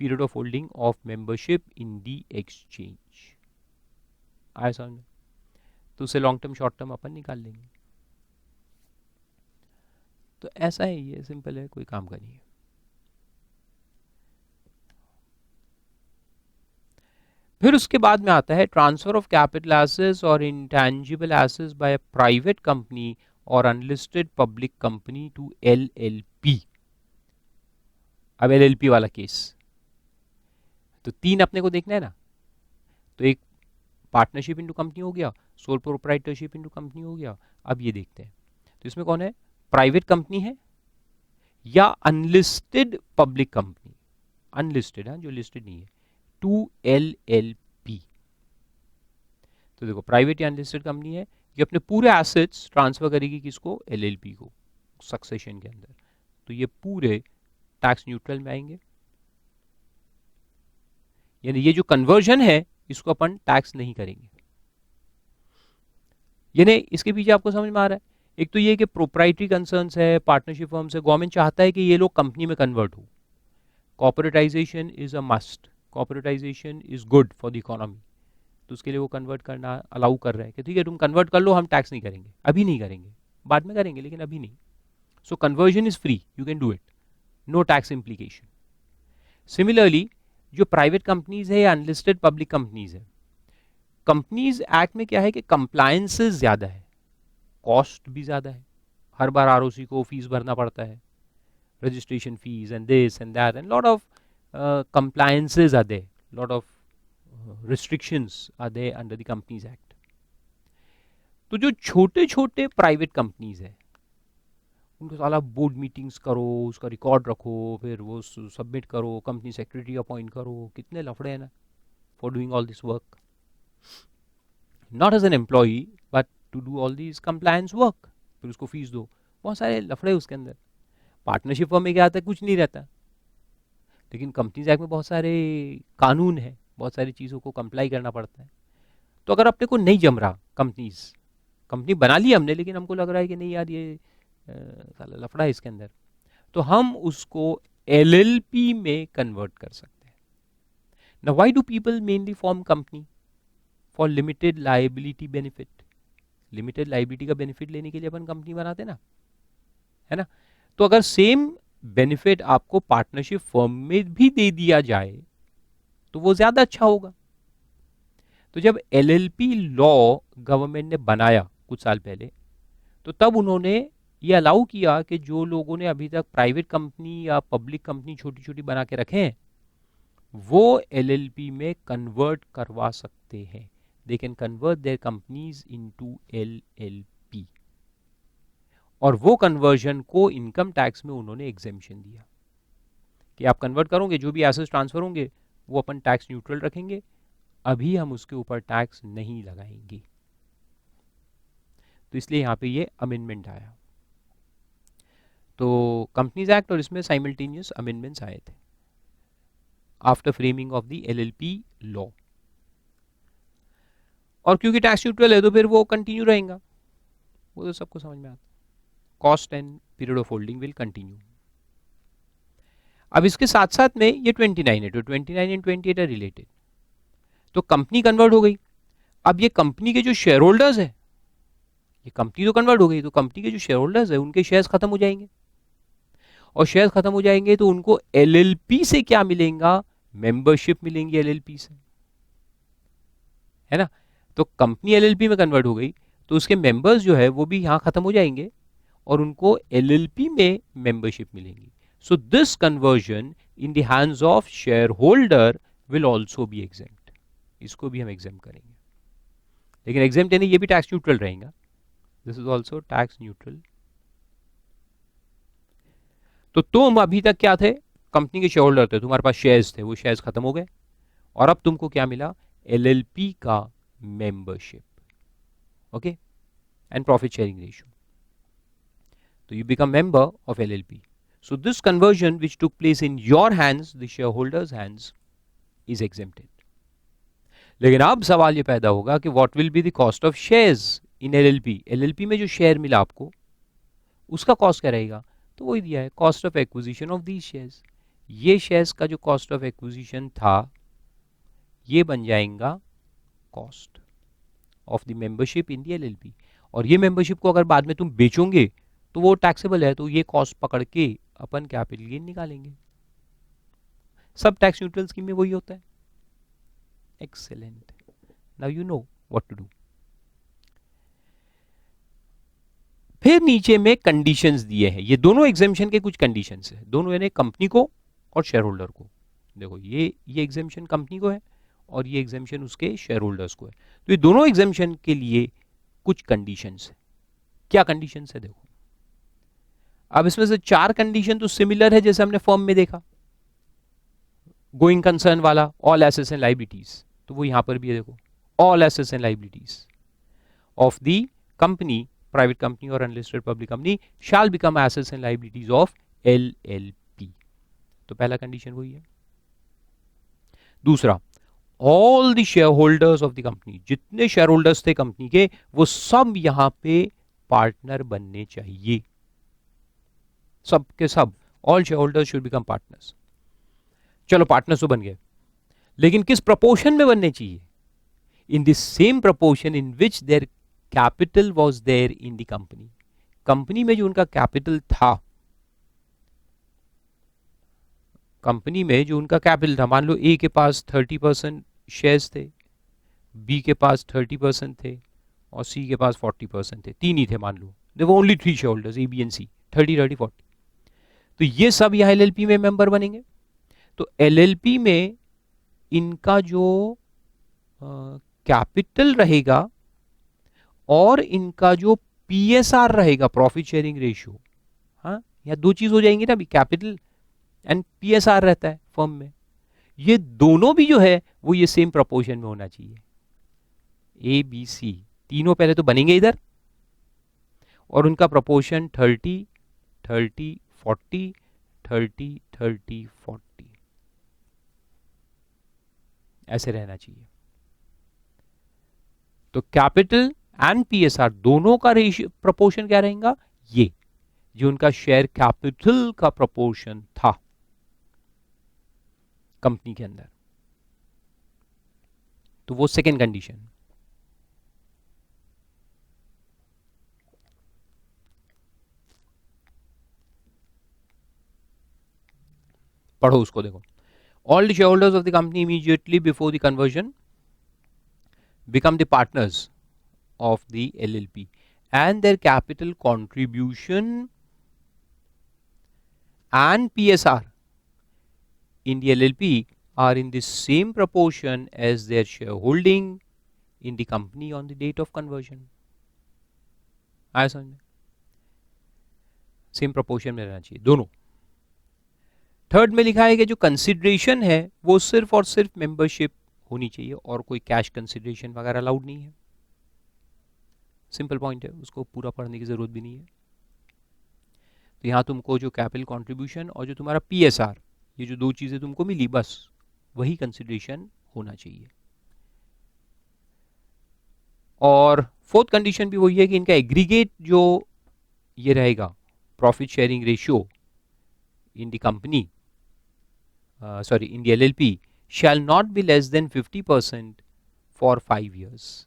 period of holding of membership in the exchange. आया समझ में? तो उसे लॉन्ग टर्म शॉर्ट टर्म अपन निकाल लेंगे। तो ऐसा है, ये सिंपल है, कोई काम का नहीं है। फिर उसके बाद में आता है ट्रांसफर ऑफ कैपिटल एसेट्स और intangible assets by a private company और unlisted public company to LLP. अब एलएलपी वाला केस, तो 3 अपने को देखना है ना। तो एक पार्टनरशिप इनटू कंपनी हो गया, सोल प्रोप्राइटरशिप इनटू कंपनी हो गया। अब ये देखते हैं, तो इसमें कौन है, प्राइवेट कंपनी है या अनलिस्टेड पब्लिक कंपनी। अनलिस्टेड है, जो लिस्टेड नहीं है, 2LLP। तो देखो प्राइवेट या अनलिस्टेड कंपनी है, ये अपने पूरे एसेट्स ट्रांसफर करेगी किसको, LLP को, सक्सेशन के अंदर। तो ये पूरे टैक्स न्यूट्रल में आएंगे, यानी ये जो कन्वर्जन है इसको अपन टैक्स नहीं करेंगे। यानी इसके पीछे आपको समझ में आ रहा है, एक तो ये कि प्रोप्राइटरी कंसर्न्स है, पार्टनरशिप फर्म्स है, गवर्नमेंट चाहता है कि ये लोग कंपनी में कन्वर्ट हो। Corporatisation is a must, corporatisation is good for the economy. तो उसके लिए वो कन्वर्ट करना अलाउ कर रहे हैं कि ठीक है तुम कन्वर्ट कर लो, हम टैक्स नहीं करेंगे, अभी नहीं करेंगे, बाद में करेंगे लेकिन अभी नहीं। So conversion is free, you can do it, no tax implication. Similarly जो प्राइवेट कंपनीज है या अनलिस्टेड पब्लिक कंपनीज है, कंपनीज एक्ट में क्या है कि कंप्लायंसेस ज्यादा है, कॉस्ट भी ज्यादा है, हर बार आरओसी को फीस भरना पड़ता है, registration fees and this and that and lot of compliances are there, lot of restrictions are there under the Companies Act. तो जो छोटे छोटे प्राइवेट कंपनीज है उनको साला बोर्ड मीटिंग्स करो, उसका रिकॉर्ड रखो, फिर वो सबमिट करो, कंपनी सेक्रेटरी अपॉइंट करो, कितने लफड़े हैं ना for doing all this work, not as an employee but to do all this compliance work, फिर उसको फीस दो, बहुत सारे लफड़े उसके अंदर। पार्टनरशिप फर्म में क्या आता है, कुछ नहीं रहता, लेकिन कंपनीज एक्ट में बहुत सारे कानून है, बहुत सारी चीज़ों को कंप्लाई करना पड़ता है। तो अगर अपने को नहीं जम रहा, कंपनी बना ली हमने लेकिन हमको लग रहा है कि नहीं यार ये साला लफड़ा है इसके अंदर, तो हम उसको LLP में कन्वर्ट कर सकते हैं। Now why do people mainly form company, for limited liability benefit. Limited liability का बेनिफिट लेने के लिए अपन कंपनी बनाते ना, है ना। तो अगर सेम बेनिफिट आपको पार्टनरशिप फर्म में भी दे दिया जाए तो वो ज्यादा अच्छा होगा। तो जब LLP लॉ गवर्नमेंट ने बनाया कुछ साल पहले, तो तब उन्होंने ये अलाउ किया कि जो लोगों ने अभी तक प्राइवेट कंपनी या पब्लिक कंपनी छोटी छोटी बना के रखे हैं वो LLP में कन्वर्ट करवा सकते हैं, they can convert there companies into LLP। और वो कन्वर्जन को इनकम टैक्स में उन्होंने एग्जेम्पशन दिया कि आप कन्वर्ट करोगे, जो भी एसेट्स ट्रांसफर होंगे वो अपन टैक्स न्यूट्रल रखेंगे, अभी हम उसके ऊपर टैक्स नहीं लगाएंगे। तो इसलिए यहां पे ये अमेंडमेंट आया। तो कंपनीज एक्ट और इसमें साइमल्टेनियस अमेंडमेंट्स आए थे after framing of the LLP law. और क्योंकि टैक्स न्यूट्रल है तो फिर वो कंटिन्यू रहेगा, वो तो सबको समझ में आता है। Cost and period of holding will continue. अब इसके साथ साथ में ये 29 है, तो 29 एंड 28 है रिलेटेड। तो कंपनी कन्वर्ट हो गई, अब ये कंपनी के जो शेयर होल्डर्स है, ये कंपनी तो कन्वर्ट हो गई, तो कंपनी के जो शेयर होल्डर्स है उनके शेयर्स खत्म हो जाएंगे, और शेयर्स खत्म हो जाएंगे तो उनको LLP से क्या मिलेगा, मेंबरशिप मिलेंगी LLP से, है ना। तो कंपनी LLP में कन्वर्ट हो गई तो उसके मेंबर्स जो है वो भी यहां खत्म हो जाएंगे और उनको LLP में मेंबरशिप मिलेंगी। So this conversion in the hands of share holder will also be exempt, इसको भी हम एग्जेम्प्ट करेंगे, लेकिन एग्जेम्प्ट यानी ये भी टैक्स न्यूट्रल रहेगा, this is also tax neutral. तो तुम अभी तक क्या थे, कंपनी के शेयर होल्डर थे, तुम्हारे पास शेयर्स थे, वो शेयर्स खत्म हो गए और अब तुमको क्या मिला, LLP का membership, okay, and profit sharing ratio. So you become member of LLP. So this conversion which took place in your hands, the shareholders' hands, is exempted. लेकिन अब सवाल ये पैदा होगा कि what will be the cost of shares in LLP? LLP में जो share मिला आपको उसका कॉस्ट क्या रहेगा, तो वही दिया है, cost of acquisition of these shares. ये शेयर्स का जो कॉस्ट ऑफ एक्विजिशन था ये बन जाएगा cost of the membership in the LLP। और ये मेंबरशिप को अगर बाद में तुम बेचोगे तो वो टैक्सेबल है, तो ये कॉस्ट पकड़ के अपन कैपिटल गेन निकालेंगे। सब टैक्स न्यूट्रल स्कीम में वही होता है। Excellent, now you know what to do. फिर नीचे में कंडीशंस दिए हैं, ये दोनों एग्जेम्पशन के कुछ कंडीशंस है, दोनों यानी कंपनी को और शेयर होल्डर को। देखो ये एग्जेम्पशन कंपनी को है और ये एग्जेम्पशन उसके शेयर होल्डर्स को है। तो ये दोनों एग्जेम्पशन के लिए कुछ कंडीशंस है। क्या कंडीशंस है देखो, अब इसमें से 4 कंडीशन तो सिमिलर है जैसे हमने फर्म में देखा, गोइंग कंसर्न वाला, ऑल एसेट्स एंड लायबिलिटीज, तो वो यहां पर भी है देखो, all assets and liabilities of the company, private company और unlisted public company shall become assets and liabilities of LLP. तो पहला कंडीशन वही है। दूसरा, all the share holders of the company, जितने शेयर होल्डर्स थे कंपनी के वो सब यहां पे पार्टनर बनने चाहिए, सब के सब, all share holders should become partners. चलो पार्टनर्स तो बन गए, लेकिन किस प्रपोर्शन में बनने चाहिए? In the same proportion in which their capital was there in the company. Company में जो उनका कैपिटल था, कंपनी में जो उनका कैपिटल था, मान लो ए के पास 30% शेयर्स थे, बी के पास 30% थे और सी के पास 40% थे, तीन ही थे मान लो, they were only 3 share holders, A B and C, 30-30-40। तो ये सब यहां एलएलपी में मेंबर बनेंगे। तो एलएलपी में इनका जो कैपिटल रहेगा और इनका जो पीएसआर रहेगा, प्रॉफिट शेयरिंग रेशियो, हाँ, यहाँ दो चीज हो जाएंगी ना, अभी कैपिटल एंड पीएसआर रहता है फर्म में, ये दोनों भी जो है वो ये सेम प्रोपोर्शन में होना चाहिए। ए बी सी तीनों पहले तो बनेंगे इधर, और उनका प्रोपोर्शन 30-30-40, 30-30-40 ऐसे रहना चाहिए। तो कैपिटल एंड पीएसआर दोनों का रेशियो प्रोपोर्शन क्या रहेगा, ये जो उनका शेयर कैपिटल का प्रोपोर्शन था कंपनी के अंदर। तो वो सेकेंड कंडीशन। पढ़ो उसको, देखो, all the share holders of the company immediately before the conversion become the partners of the LLP and their capital contribution and PSR in the LLP are in the same proportion as their shareholding in the company on the date of conversion. आया समझ में? Same proportion में रहना चाहिए दोनों। Third में लिखा है कि जो कंसिडरेशन है वो सिर्फ और सिर्फ मेंबरशिप होनी चाहिए और कोई कैश कंसिडरेशन वगैरह अलाउड नहीं है। सिंपल पॉइंट है, उसको पूरा पढ़ने की जरूरत भी नहीं है। तो यहां तुमको जो कैपिटल कंट्रीब्यूशन और जो तुम्हारा पीएसआर, ये जो दो चीजें तुमको मिली, बस वही कंसिडरेशन होना चाहिए। और फोर्थ कंडीशन भी वही है कि इनका एग्रीगेट जो ये रहेगा profit sharing ratio in the company, sorry in the LLP shall not be less than 50% for 5 years.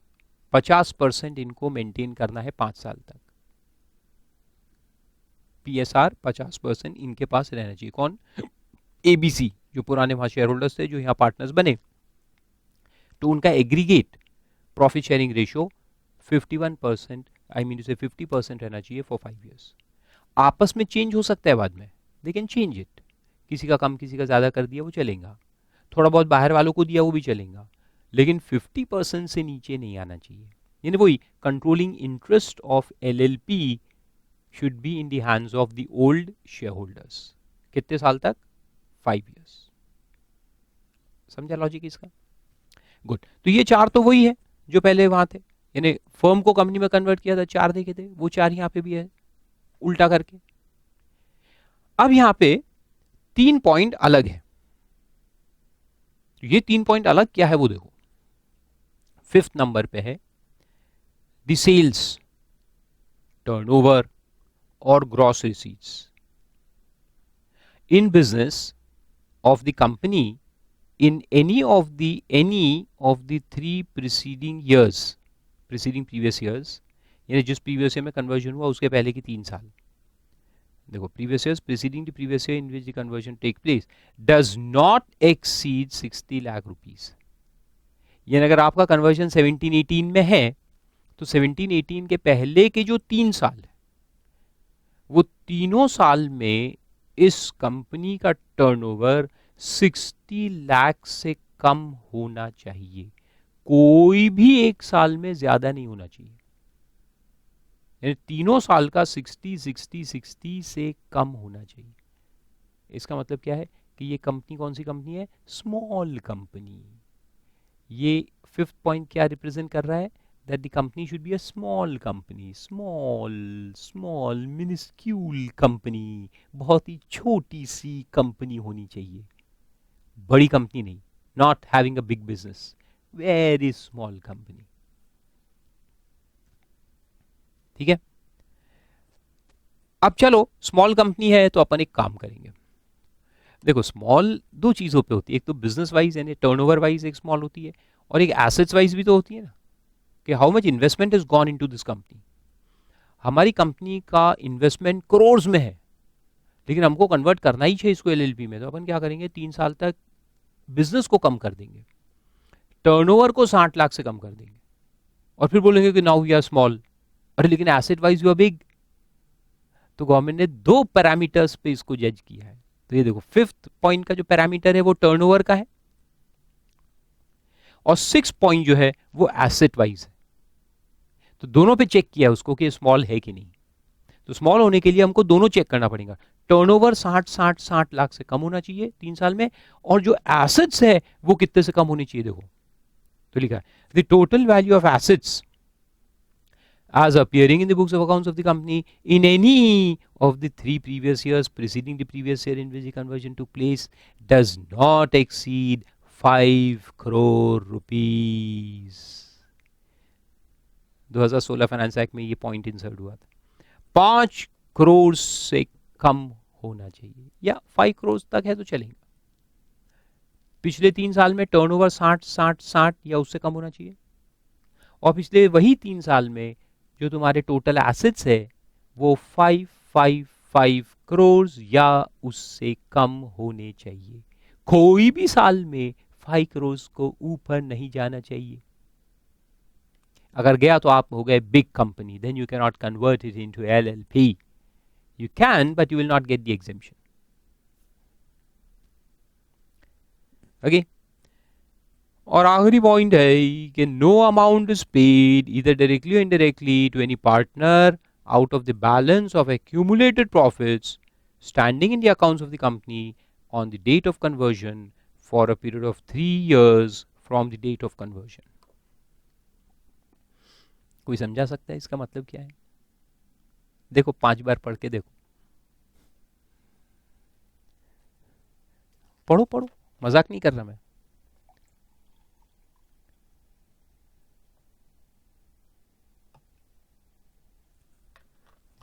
50% इनको मेंटेन करना है 5 साल तक। पीएसआर 50% इनके पास रहना चाहिए। कौन? एबीसी, जो पुराने वहां शेयर होल्डर्स थे जो यहाँ पार्टनर्स बने, तो उनका aggregate profit sharing ratio 51%, I mean से 50% रहना चाहिए फॉर 5 years। आपस में चेंज हो सकता है बाद में, दे कैन चेंज इट, किसी का कम किसी का ज्यादा कर दिया वो चलेगा, थोड़ा बहुत बाहर वालों को दिया वो भी चलेगा, लेकिन 50% से नीचे नहीं आना चाहिए। यानी वही controlling interest of LLP should be in the hands of the old share holders. कितने साल तक? 5 years। समझा लॉजिक इसका? गुड। तो ये 4 तो वही है जो पहले वहां थे, यानी फर्म को कंपनी में कन्वर्ट किया था 4 देखे थे, वो 4 यहां पे भी है उल्टा करके। अब यहां पे 3 पॉइंट अलग है। ये 3 पॉइंट अलग क्या है वो देखो। 5th नंबर पे है द सेल्स, टर्नओवर और gross receipts in business of the company in any of the 3 preceding years, preceding previous years, यानी जिस प्रीवियस ईयर में कन्वर्जन हुआ उसके पहले की 3 साल। देखो, previous years preceding the previous year in which the conversion take place does not exceed 60 lakh rupees. यानी अगर आपका कन्वर्जन 17-18 में है तो 17-18 के पहले के जो 3 साल है वो तीनों साल में इस कंपनी का टर्नओवर 60 लाख से कम होना चाहिए, कोई भी एक साल में ज्यादा नहीं होना चाहिए। यानी तीनों साल का 60 60 60 से कम होना चाहिए। इसका मतलब क्या है कि ये कंपनी कौन सी कंपनी है? Small company. ये फिफ्थ पॉइंट क्या रिप्रेजेंट कर रहा है? That the company should be a small company, small small minuscule company, बहुत ही छोटी सी कंपनी होनी चाहिए, बड़ी कंपनी नहीं, not having a big business, very small company. ठीक है, अब चलो स्मॉल कंपनी है तो अपन एक काम करेंगे। देखो स्मॉल दो चीजों पे होती है, एक तो बिजनेस वाइज यानी टर्नओवर वाइज एक स्मॉल होती है, और एक एसेट्स वाइज भी तो होती है ना, कि how much investment is gone into this company. हमारी कंपनी का इन्वेस्टमेंट करोड़ में है, लेकिन हमको कन्वर्ट करना ही चाहिए इसको एलएलपी में, तो अपन क्या करेंगे, 3 साल तक बिजनेस को कम कर देंगे, टर्नओवर को 60 लाख से कम कर देंगे, और फिर बोलेंगे कि नाउ वी आर स्मॉल। अरे लेकिन asset wise you are big. तो गवर्नमेंट ने 2 पैरामीटर्स पे इसको जज किया है। तो ये देखो फिफ्थ पॉइंट का जो पैरामीटर है वो टर्नओवर का है, और 6 पॉइंट जो है वो एसेट वाइज है। तो दोनों पे चेक किया उसको कि स्मॉल है कि नहीं। तो स्मॉल होने के लिए हमको दोनों चेक करना पड़ेगा, टर्नओवर 60 लाख से कम होना चाहिए 3 साल में, और जो एसेट्स है वो कितने से कम होनी चाहिए। देखो तो लिखा है the total value of assets as appearing in the books of accounts of the company in any of the 3 previous years preceding the previous year in which the conversion took place does not exceed 5 crore rupees। 2016 finance act में ये point insert हुआ था, 5 करोड़ से कम होना चाहिए, या 5 करोड़ तक है तो चलेगा। पिछले 3 साल में टर्नओवर 60 या उससे कम होना चाहिए, और पिछले वही 3 साल में जो तुम्हारे टोटल एसेट्स है वो 555 करोड़ या उससे कम होने चाहिए। कोई भी साल में 5 करोड़ को ऊपर नहीं जाना चाहिए। अगर गया तो आप हो गए big company, then you can not convert it into LLP. You can but you will not get the exemption. Okay, और आखिरी पॉइंट है कि no amount is paid either directly और indirectly to any partner out of the balance of accumulated profits standing in the accounts of the company on the date of conversion for a period of 3 years from the date of conversion। कोई समझा सकता है इसका मतलब क्या है? देखो 5 बार पढ़ के देखो, पढ़ो पढ़ो, मजाक नहीं कर रहा मैं।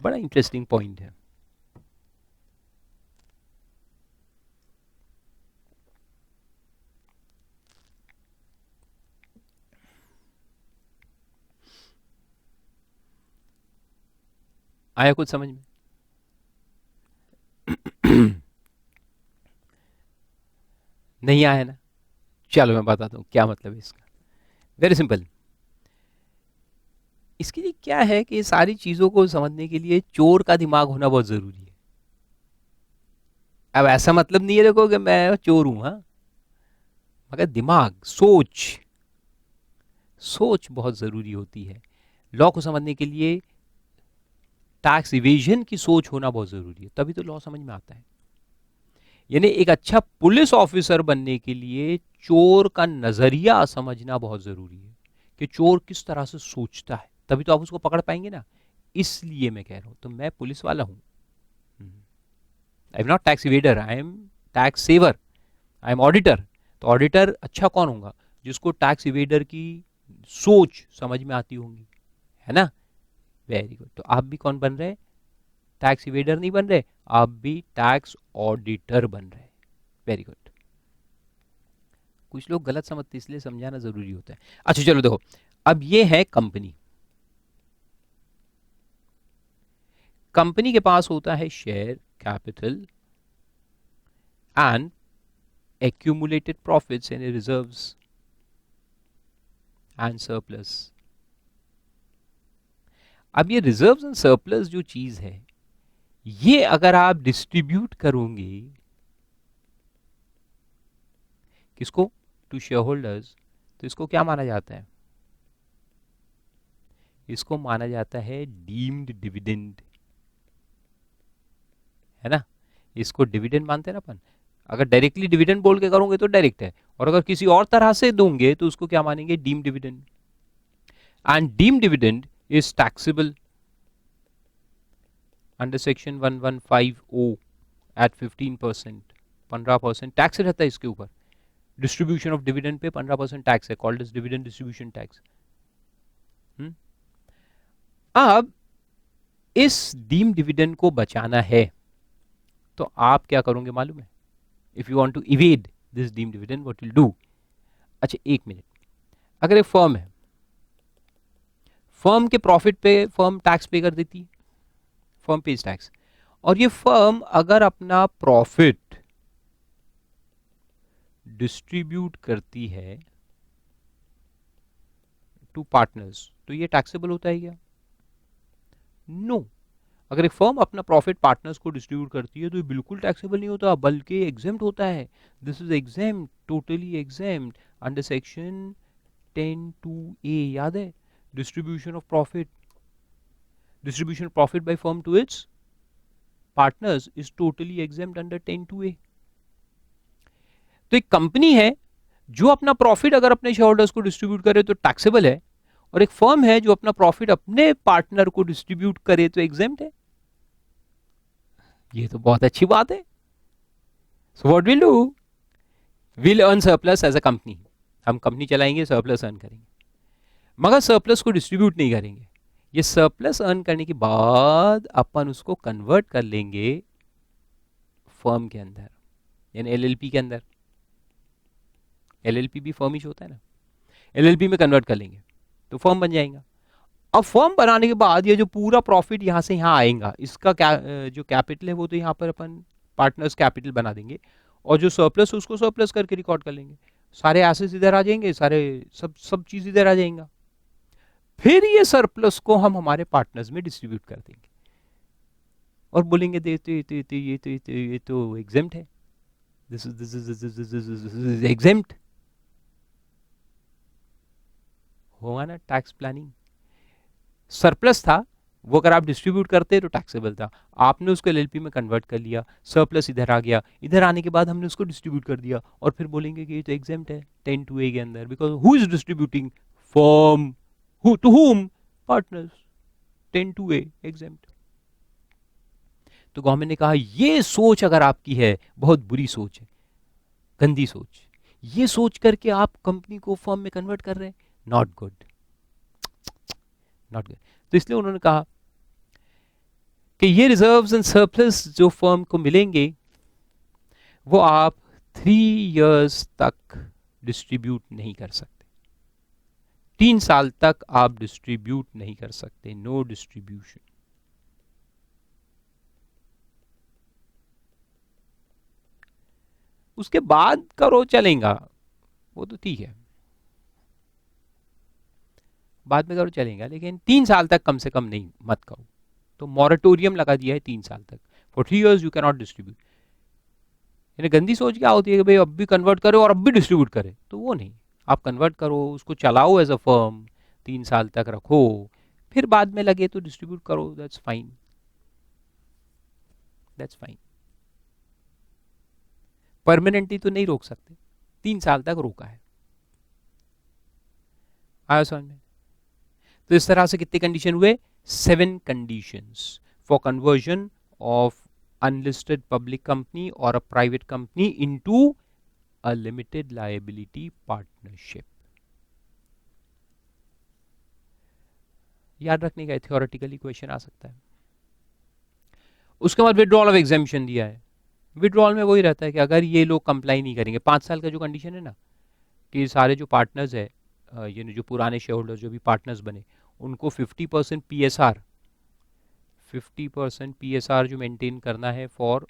बड़ा इंटरेस्टिंग पॉइंट है। आया कुछ समझ में? नहीं आया ना? चलो मैं बताता हूं क्या मतलब है इसका। Very simple. इसके लिए क्या है कि सारी चीजों को समझने के लिए चोर का दिमाग होना बहुत जरूरी है। अब ऐसा मतलब नहीं है देखो कि मैं चोर हूं, हाँ, मगर दिमाग, सोच, सोच बहुत जरूरी होती है। लॉ को समझने के लिए टैक्स इवेजन की सोच होना बहुत जरूरी है, तभी तो लॉ समझ में आता है। यानी एक अच्छा पुलिस ऑफिसर बनने के लिए चोर का नजरिया समझना बहुत जरूरी है, कि चोर किस तरह से सोचता है, तभी तो आप उसको पकड़ पाएंगे ना। इसलिए मैं कह रहा हूं, तो मैं पुलिस वाला हूं, I am not tax evader, I am tax saver, I am auditor. तो ऑडिटर अच्छा कौन होगा? जिसको टैक्स इवेडर की सोच समझ में आती होंगी, है ना। Very good. तो आप भी कौन बन रहे? टैक्स इवेडर नहीं बन रहे, आप भी टैक्स ऑडिटर बन रहे। Very good. कुछ लोग गलत समझते, इसलिए समझाना जरूरी होता है। अच्छा चलो देखो, अब ये है कंपनी। कंपनी के पास होता है share capital and accumulated profits and reserves and surplus। अब ये रिजर्व्स एंड सरप्लस जो चीज है, ये अगर आप डिस्ट्रीब्यूट करोगे किसको? To share holders. तो इसको क्या माना जाता है? इसको माना जाता है डीम्ड डिविडेंड, है ना? इसको डिविडेंड मानते हैं ना अपन। अगर डायरेक्टली डिविडेंड बोल के करोगे तो डायरेक्ट है, और अगर किसी और तरह से दोगे तो उसको क्या मानेंगे? Deem dividend. And deem dividend is taxable under section 1150 at 15%। 15% tax रहता है इसके ऊपर। डिस्ट्रीब्यूशन ऑफ डिविडेंड पे 15% टैक्स है, called as dividend distribution tax. अब इस डीम डिविडेंड को बचाना है तो आप क्या करोगे मालूम है? If you want to evade this deem dividend what will do? अच्छा एक मिनट, अगर एक फर्म है, फर्म के प्रॉफिट पे फर्म टैक्स पे कर देती है, फर्म पेज टैक्स, और ये फर्म अगर अपना प्रॉफिट डिस्ट्रीब्यूट करती है टू पार्टनर्स तो ये टैक्सेबल होता है क्या? नो। अगर एक फर्म अपना प्रॉफिट पार्टनर्स को डिस्ट्रीब्यूट करती है तो ये बिल्कुल टैक्सेबल नहीं होता, बल्कि एग्जेम्प्ट होता है। This is exempt, totally exempt under section 10(2)(a, याद है? Distribution of profit, distribution of profit by firm to its partners is totally exempt under 10(2)(a। तो एक कंपनी है जो अपना प्रॉफिट अगर अपने शेयर होल्डर्स को डिस्ट्रीब्यूट करे तो टैक्सेबल है, और एक फर्म है जो अपना प्रॉफिट अपने पार्टनर को डिस्ट्रीब्यूट करे तो एग्जेम्प्ट है। ये तो बहुत अच्छी बात है। So what will do? Will earn surplus as a company. हम कंपनी चलाएंगे, सरप्लस अर्न करेंगे, मगर सरप्लस को डिस्ट्रीब्यूट नहीं करेंगे। ये सरप्लस अर्न करने के बाद अपन उसको कन्वर्ट कर लेंगे फर्म के अंदर, यानी एलएलपी के अंदर। एलएलपी भी फर्म ही होता है ना, एलएलपी में कन्वर्ट कर लेंगे तो फर्म बन जाएगा। अब फर्म बनाने के बाद ये जो पूरा प्रॉफिट यहां से यहां आएगा, इसका जो कैपिटल है वो तो यहां पर अपन पार्टनर्स कैपिटल बना देंगे, और जो सरप्लस उसको सरप्लस करके रिकॉर्ड कर लेंगे। सारे एसेट्स इधर आ जाएंगे, सारे सब चीज इधर आ जाएगा। फिर ये सरप्लस को हम हमारे पार्टनर्स में डिस्ट्रीब्यूट कर देंगे और बोलेंगे ये तो एग्जेम्प्ट है, दिस इज एग्जेम्प्ट। होगा ना टैक्स प्लानिंग? सरप्लस था वो अगर आप डिस्ट्रीब्यूट करते तो टैक्सेबल था, आपने उसको एलएलपी में कन्वर्ट कर लिया, सरप्लस इधर आ गया, इधर आने के बाद हमने उसको डिस्ट्रीब्यूट कर दिया, और फिर बोलेंगे कि ये तो एग्जेम्प्ट है 10(2)(a) के अंदर, because who is distributing? Firm. Who, to whom? Partners. 10(2)(a) exempt। तो गवर्नमेंट ने कहा ये सोच अगर आपकी है, बहुत बुरी सोच है, गंदी सोच, ये सोच करके आप कंपनी को फर्म में कन्वर्ट कर रहे हैं, नॉट गुड, नॉट गुड। तो इसलिए उन्होंने कहा कि ये रिजर्व्स एंड सरप्लस जो फर्म को मिलेंगे वो आप 3 years तक डिस्ट्रीब्यूट नहीं कर सकते। 3 साल तक आप डिस्ट्रीब्यूट नहीं कर सकते, नो डिस्ट्रीब्यूशन। उसके बाद करो चलेगा, वो तो ठीक है, बाद में करो चलेगा, लेकिन 3 साल तक कम से कम नहीं, मत करो। तो मॉरेटोरियम लगा दिया है 3 साल तक, for 3 years you can not distribute. यानी गंदी सोच क्या होती है कि भाई अब भी कन्वर्ट करो और अब भी डिस्ट्रीब्यूट करे, तो वो नहीं। आप कन्वर्ट करो, उसको चलाओ एज अ फर्म, 3 साल तक रखो, फिर बाद में लगे तो डिस्ट्रीब्यूट करो, that's fine, that's fine. Permanently तो नहीं रोक सकते, 3 साल तक रोका है। आया समझ में? तो इस तरह से कितने कंडीशन हुए? 7 conditions for conversion of unlisted public company और a private company into a limited liability partnership. याद रखने का, थ्योरेटिकली क्वेश्चन आ सकता है। उसके बाद विड्रॉल ऑफ एग्जेम्पशन दिया है। विड्रॉल में वही रहता है कि अगर ये लोग कंप्लाई नहीं करेंगे, 5 साल का जो कंडीशन है ना, कि सारे जो पार्टनर्स है, ये जो पुराने शेयर होल्डर्स जो भी पार्टनर्स बने, उनको 50% PSR, 50% PSR जो मेंटेन करना है फॉर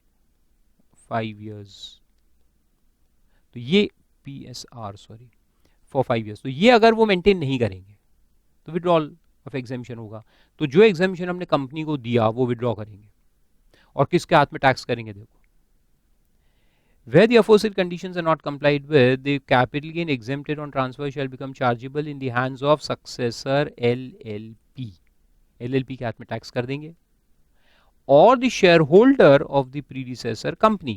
5 years। तो ये PSR सॉरी फॉर 5 years, तो ये अगर वो मेंटेन नहीं करेंगे तो विड्रॉल ऑफ एग्जेम्पशन होगा। तो जो एग्जेम्पशन हमने कंपनी को दिया वो विड्रॉ करेंगे, और किसके हाथ में टैक्स करेंगे? देखो, Where the aforesaid conditions are not complied with, the capital gain exempted on transfer shall become chargeable in the hands of successor LLP. LLP के हाथ में टैक्स कर देंगे, or the shareholder of the predecessor company,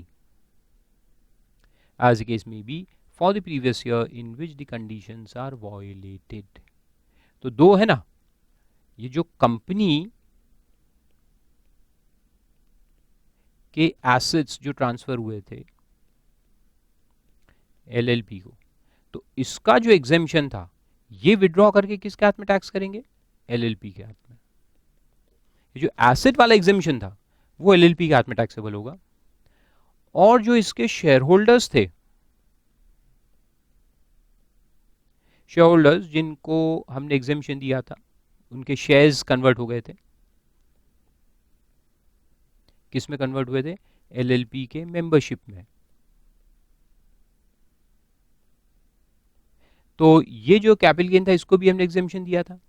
as the case may be, for the previous year in which the conditions are violated. तो दो है ना, ये जो कंपनी के एसेट्स जो ट्रांसफर हुए थे एलएलपी को, तो इसका जो एग्जेम्पशन था ये विड्रॉ करके किसके हाथ में टैक्स करेंगे? एलएलपी के हाथ में। ये जो एसेट वाला एग्जेम्पशन था वो एलएलपी के हाथ में टैक्सेबल होगा, और जो इसके शेयर होल्डर्स थे, शेयर होल्डर्स जिनको हमने एग्जेम्पशन दिया था, उनके शेयर्स कन्वर्ट हो गए थे, किस में कन्वर्ट हुए थे? एलएलपी के मेंबरशिप में। तो ये जो कैपिटल गेन था इसको भी हमने एग्जेम्पशन दिया था,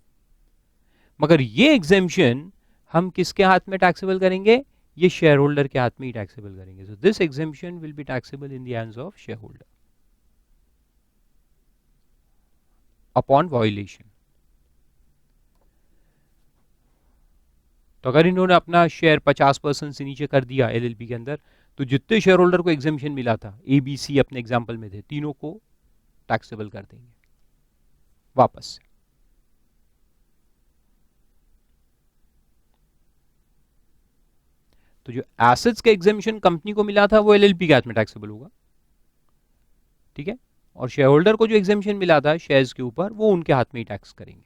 मगर ये एग्जेम्पशन हम किसके हाथ में टैक्सेबल करेंगे? ये शेयर होल्डर के हाथ में ही टैक्सेबल करेंगे। So this exemption will be taxable in the hands of share holder upon violation. तो अगर इन्होंने अपना शेयर 50% से नीचे कर दिया एलएलपी के अंदर, तो जितने शेयर होल्डर को एग्जेम्पशन मिला था, एबीसी अपने एग्जाम्पल में थे, तीनों को टैक्सेबल कर देंगे वापस से। तो जो एसेट्स का एग्जेम्पशन कंपनी को मिला था वो एलएलपी के हाथ में टैक्सेबल होगा, ठीक है, और शेयर होल्डर को जो एग्जेम्पशन मिला था शेयर्स के ऊपर वो उनके हाथ में ही टैक्स करेंगे।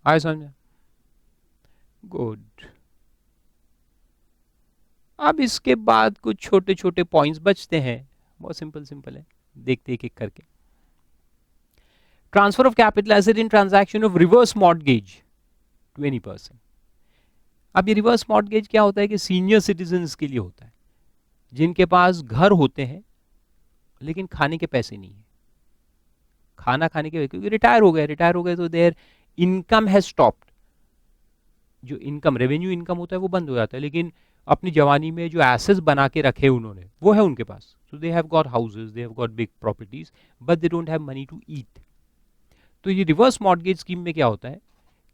आए समझ? गुड। अब इसके बाद कुछ छोटे छोटे पॉइंट्स बचते हैं, बहुत सिंपल सिंपल है, देखते एक एक करके। Transfer of capital asset in transaction of reverse mortgage to any person. अब ये रिवर्स मॉर्टगेज क्या होता है कि सीनियर सिटीजन्स के लिए होता है, जिनके पास घर होते हैं लेकिन खाने के पैसे नहीं है, खाना खाने के, क्योंकि रिटायर हो गए तो देयर इनकम हैज स्टॉप्ड, जो इनकम रेवेन्यू इनकम होता है वो बंद हो जाता है, लेकिन अपनी जवानी में जो एसेट्स बना के रखे उन्होंने वो है उनके पास। So they have got houses, they have got big properties, but they don't have money to eat. तो ये रिवर्स मॉर्टगेज स्कीम में क्या होता है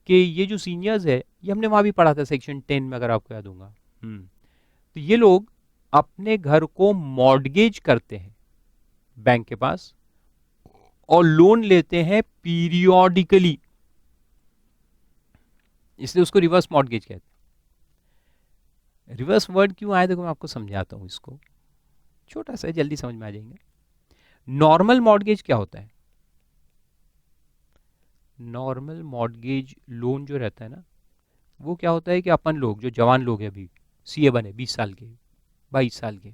कि ये जो सीनियर्स है, ये हमने वहां भी पढ़ा था सेक्शन 10 में अगर आपको याद होगा, तो ये लोग अपने घर को मॉर्टगेज करते हैं बैंक के पास और लोन लेते हैं पीरियोडिकली, इसलिए उसको रिवर्स मॉर्टगेज कहते हैं। रिवर्स वर्ड क्यों आया देखो मैं आपको समझाता हूं, इसको छोटा सा जल्दी समझ में आ जाएंगे। नॉर्मल मॉर्टगेज क्या होता है? नॉर्मल मॉर्टगेज लोन जो रहता है ना, वो क्या होता है कि अपन लोग जो जवान लोग हैं, अभी सीए बने 20 साल के 22 साल के,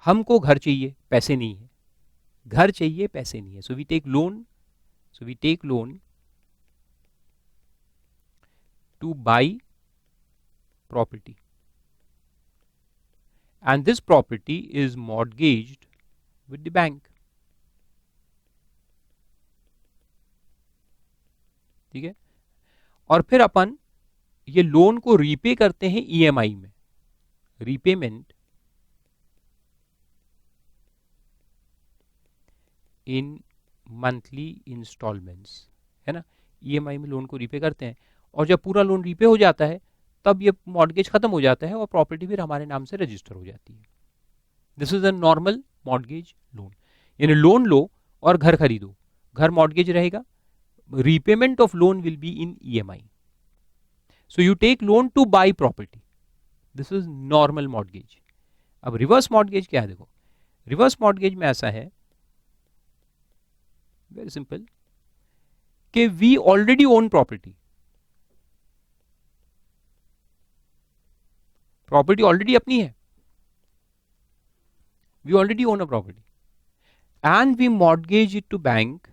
हमको घर चाहिए पैसे नहीं है, घर चाहिए पैसे नहीं है, so we take loan, to buy property, and this property is mortgaged with the bank, ठीक है, और फिर अपन ये लोन को रीपे करते हैं ईएमआई में, रीपेमेंट इन मंथली इंस्टॉलमेंट्स, है ना, ईएमआई में लोन को रीपे करते हैं, और जब पूरा लोन रीपे हो जाता है तब ये मॉर्गेज खत्म हो जाता है और प्रॉपर्टी फिर हमारे नाम से रजिस्टर हो जाती है। This is a normal mortgage loan, यानी लोन लो और घर खरीदो, घर मॉर्गेज रहेगा, repayment of loan will be in EMI. So you take loan to buy property. This is normal mortgage. अब रिवर्स मॉर्टगेज क्या है देखो, रिवर्स मॉर्टगेज में ऐसा है, वेरी सिंपल, कि we already own property, property already अपनी है, we already own a property and we mortgage it to bank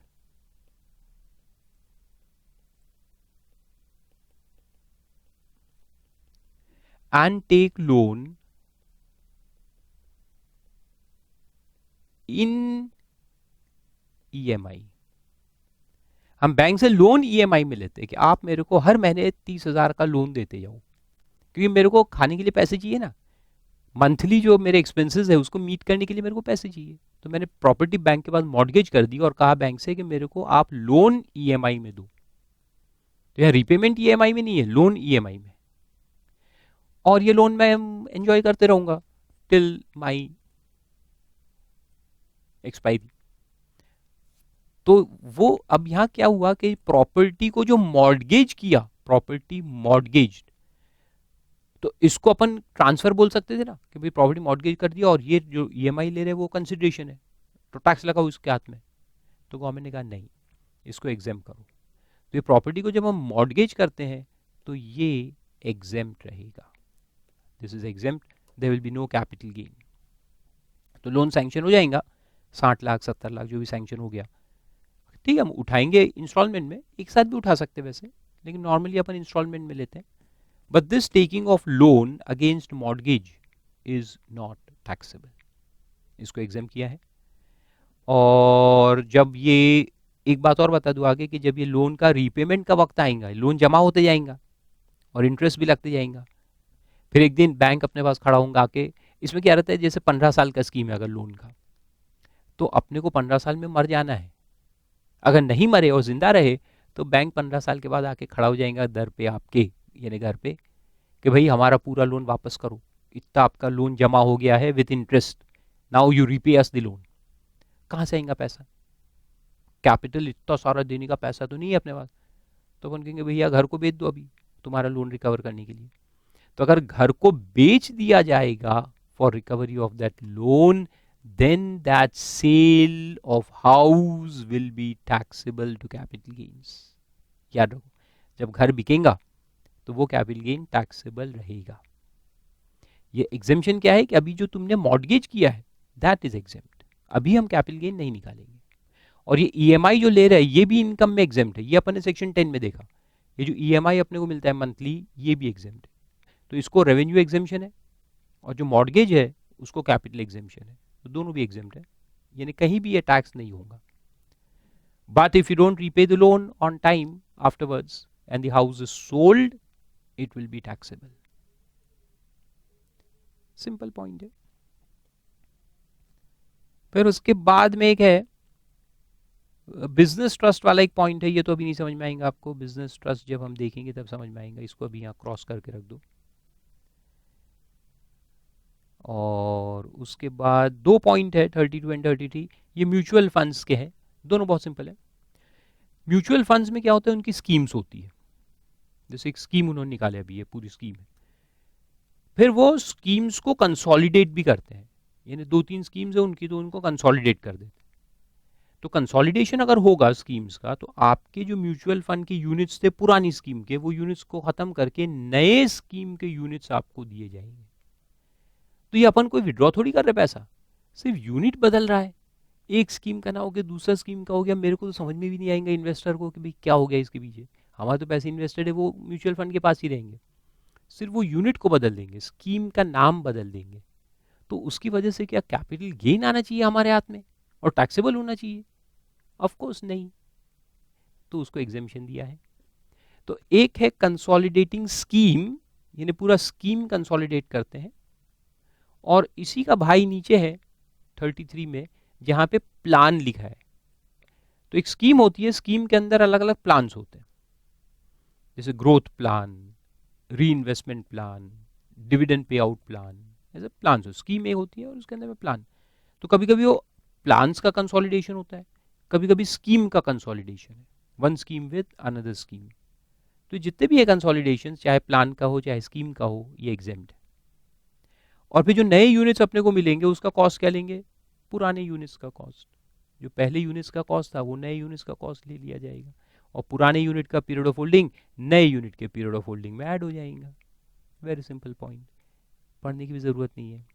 and take loan in EMI. हम बैंक से लोन ईएमआई में लेते हैं कि आप मेरे को हर महीने 30,000 का लोन देते जाओ, क्योंकि मेरे को खाने के लिए पैसे चाहिए ना, मंथली जो मेरे एक्सपेंसेस है उसको मीट करने के लिए मेरे को पैसे चाहिए। तो मैंने प्रॉपर्टी बैंक के पास मॉर्गेज कर दी और कहा बैंक से कि मेरे को आप लोन ईएमआई में दो। तो यह रीपेमेंट ईएमआई में नहीं है, लोन ईएमआई में, और ये लोन मैं एंजॉय करते रहूंगा टिल माई एक्सपायरी। तो वो अब यहाँ क्या हुआ कि प्रॉपर्टी को जो मॉर्गेज किया, प्रॉपर्टी मॉर्गेज, तो इसको अपन ट्रांसफर बोल सकते थे ना कि भाई प्रॉपर्टी मॉर्गेज कर दिया और ये जो ईएमआई ले रहे हैं वो कंसिडरेशन है, तो टैक्स लगाओ उसके हाथ में। तो गवर्नमेंट ने कहा नहीं, इसको एग्जाम करो। तो ये प्रॉपर्टी को जब हम मॉर्गेज करते हैं तो ये एग्जेम्प्ट रहेगा, this is exempt, there will be no capital gain. तो लोन सैंक्शन हो जाएगा, 60 लाख 70 लाख जो भी सैंक्शन हो गया, ठीक है, हम उठाएंगे इंस्टॉलमेंट में, एक साथ भी उठा सकते हैं वैसे, लेकिन नॉर्मली अपन इंस्टॉलमेंट में लेते हैं। But this taking of loan against mortgage is not taxable, इसको एग्जाम किया है। और जब ये, एक बात और बता दूं आगे कि जब ये लोन का रीपेमेंट का वक्त आएगा, लोन जमा होते जाएगा और इंटरेस्ट भी लगते जाएगा, फिर एक दिन बैंक अपने पास खड़ा होगा आके, इसमें क्या रहता है जैसे 15 साल का स्कीम है अगर लोन का, तो अपने को 15 साल में मर जाना है, अगर नहीं मरे और जिंदा रहे तो बैंक 15 साल के बाद आके खड़ा हो जाएगा दर पे आपके, यानी घर पे, कि भाई हमारा पूरा लोन वापस करो, इतना आपका लोन जमा हो गया है with interest, now you repay us the loan. कहाँ से आएगा पैसा, कैपिटल इतना सारा देने का पैसा तो नहीं है अपने पास। तो अपन कहेंगे भैया घर को बेच दो अभी तुम्हारा लोन रिकवर करने के लिए। तो अगर घर को बेच दिया जाएगा for recovery of that loan, then that sale of house will be taxable to capital gains। याद रखो, जब घर बिकेगा तो वो कैपिटल गेन टैक्सेबल रहेगा। ये एग्जेम्पशन क्या है कि अभी जो तुमने मॉर्गेज किया है दैट इज एग्जेम्प्ट, अभी हम कैपिटल गेन नहीं निकालेंगे। और ये ईएमआई जो ले रहा है ये भी इनकम में एग्जेम्प्ट है, ये अपन ने सेक्शन 10 में देखा, ये जो ईएमआई अपने को मिलता है मंथली ये भी एग्जेम्प्ट है, तो इसको रेवेन्यू एग्जेम्पशन है, और जो मॉर्गेज है उसको कैपिटल एग्जेम्पशन है, तो दोनों भी एग्जेम्प्ट है, यानी कहीं भी ये टैक्स नहीं होगा। But if you don't repay the loan on time afterwards and the house is sold, it will be taxable. Simple point है। फिर उसके बाद में एक है बिजनेस ट्रस्ट वाला एक पॉइंट है, ये तो अभी नहीं समझ में आएगा आपको, बिजनेस ट्रस्ट जब हम देखेंगे तब समझ में आएगा, इसको अभी यहाँ क्रॉस करके रख दो। और उसके बाद दो पॉइंट है 32 एंड 33, ये म्यूचुअल फंड्स के हैं, दोनों बहुत सिंपल है। म्यूचुअल फंड्स में क्या होता है, उनकी स्कीम्स होती है, जैसे एक स्कीम उन्होंने निकाले अभी, ये पूरी स्कीम है, फिर वो स्कीम्स को कंसोलिडेट भी करते हैं, यानी 2-3 स्कीम्स है उनकी तो उनको कंसोलिडेट कर देते हैं। तो कंसोलिडेशन अगर होगा स्कीम्स का, तो आपके जो म्यूचुअल फंड के यूनिट्स थे पुरानी स्कीम के, वो यूनिट्स को खत्म करके नए स्कीम के यूनिट्स आपको दिए जाएंगे। तो ये अपन कोई विड्रॉ थोड़ी कर रहे पैसा, सिर्फ यूनिट बदल रहा है, एक स्कीम का ना हो गया दूसरा स्कीम का हो गया, मेरे को तो समझ में भी नहीं आएगा इन्वेस्टर को कि भाई क्या हो गया इसके पीछे, हमारे तो पैसे इन्वेस्टेड है वो म्यूचुअल फंड के पास ही रहेंगे, सिर्फ वो यूनिट को बदल देंगे, स्कीम का नाम बदल देंगे। तो उसकी वजह से क्या कैपिटल गेन आना चाहिए हमारे हाथ में और टैक्सेबल होना चाहिए? ऑफ कोर्स नहीं, तो उसको एग्जेम्पशन दिया है। तो एक है कंसोलिडेटिंग स्कीम, यानी पूरा स्कीम कंसोलिडेट करते हैं, और इसी का भाई नीचे है 33 में जहां पे प्लान लिखा है। तो एक स्कीम होती है, स्कीम के अंदर अलग अलग प्लान्स होते हैं, जैसे ग्रोथ प्लान, री investment plan, dividend pay out plan, ऐसे प्लान हो, स्कीम एक होती है और उसके अंदर में प्लान। तो कभी कभी वो प्लान्स का कंसोलिडेशन होता है, कभी कभी स्कीम का कंसोलिडेशन है, one scheme with another scheme. तो जितने भी है कंसोलिडेशन, चाहे प्लान का हो चाहे स्कीम का हो, ये एग्जेम्प्ट है। और फिर जो नए यूनिट्स अपने को मिलेंगे उसका कॉस्ट क्या लेंगे, पुराने यूनिट्स का कॉस्ट, जो पहले यूनिट्स का कॉस्ट था वो नए यूनिट्स का कॉस्ट ले लिया जाएगा, और पुराने यूनिट का पीरियड ऑफ होल्डिंग नए यूनिट के पीरियड ऑफ होल्डिंग में ऐड हो जाएगा। वेरी सिंपल पॉइंट, पढ़ने की भी जरूरत नहीं है।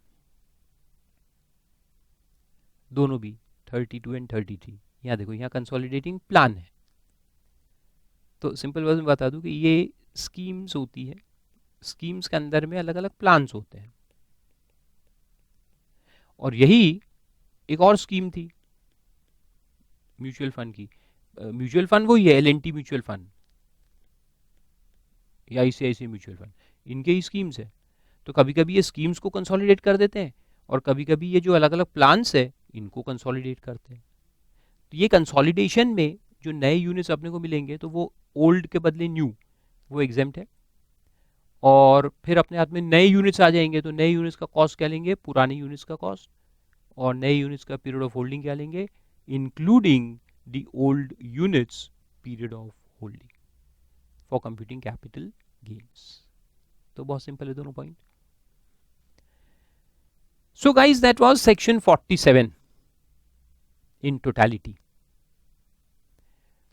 दोनों भी 32 एंड 33, यहाँ देखो यहाँ कंसोलिडेटिंग प्लान है। तो सिंपल वर्ड में बता दूं कि ये स्कीम्स होती है, स्कीम्स के अंदर में अलग अलग प्लान्स होते हैं, और यही एक और स्कीम थी म्यूचुअल फंड की, म्यूचुअल फंड वही है, LNT म्यूचुअल फंड या ICICI म्यूचुअल फंड, इनके ही स्कीम्स है। तो कभी कभी ये स्कीम्स को कंसोलिडेट कर देते हैं और कभी कभी ये जो अलग अलग प्लान्स है इनको कंसोलिडेट करते हैं। तो ये कंसोलिडेशन में जो नए यूनिट्स अपने को मिलेंगे तो वो ओल्ड के बदले न्यू, वो एग्जेम्प्ट है। और फिर अपने हाथ में नए यूनिट्स आ जाएंगे तो नए यूनिट्स का कॉस्ट क्या लेंगे, पुराने यूनिट्स का कॉस्ट, और नए यूनिट्स का पीरियड ऑफ होल्डिंग क्या लेंगे, including the old units period of holding for computing capital gains. तो बहुत सिंपल है दोनों point. So guys, that was section 47 in totality.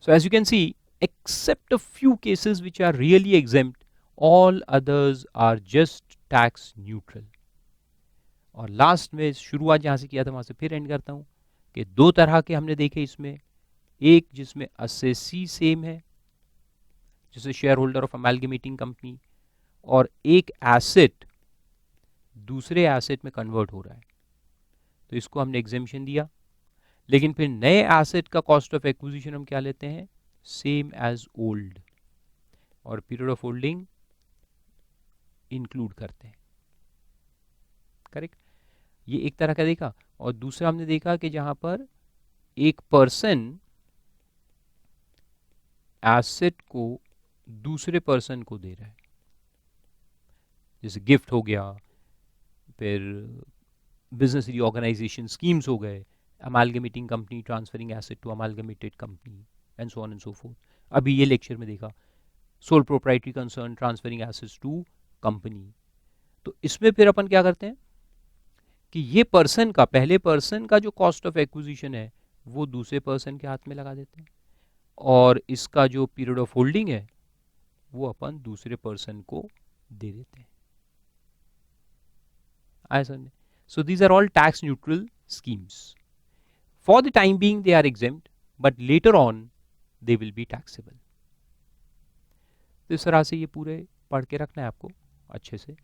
So as you can see, except a few cases which are really exempt, all others are just tax neutral. और last में शुरुआत जहाँ से किया था वहाँ से फिर एंड करता हूँ कि दो तरह के हमने देखे इसमें, एक जिसमें असेसी सेम है जैसे शेयर होल्डर ऑफ अमेलगेमेटिंग कंपनी, और एक एसेट दूसरे एसेट में कन्वर्ट हो रहा है तो इसको हमने एग्जेम्पशन दिया। लेकिन फिर नए एसेट का कॉस्ट ऑफ एक्विजिशन हम क्या लेते हैं, सेम एज ओल्ड, और पीरियड ऑफ होल्डिंग इंक्लूड करते हैं। करेक्ट, ये एक तरह का देखा। और दूसरा हमने देखा कि जहां पर एक पर्सन एसेट को दूसरे पर्सन को दे रहा है, जैसे गिफ्ट हो गया, फिर बिजनेस रीऑर्गेनाइजेशन स्कीम्स हो गए, amalgamating company transferring asset to amalgamated company and so on and so forth. अभी ये लेक्चर में देखा sole proprietary concern transferring assets to company. तो इसमें फिर अपन क्या करते हैं कि ये पर्सन का, पहले पर्सन का जो कॉस्ट ऑफ एक्विजिशन है वो दूसरे पर्सन के हाथ में लगा देते हैं, और इसका जो पीरियड ऑफ होल्डिंग है वो अपन दूसरे पर्सन को दे देते हैं। आया समझ? So these are all tax neutral schemes. For the time being they are exempt, but later on they will be taxable. तो इस तरह से ये पूरे पढ़ के रखना है आपको अच्छे से।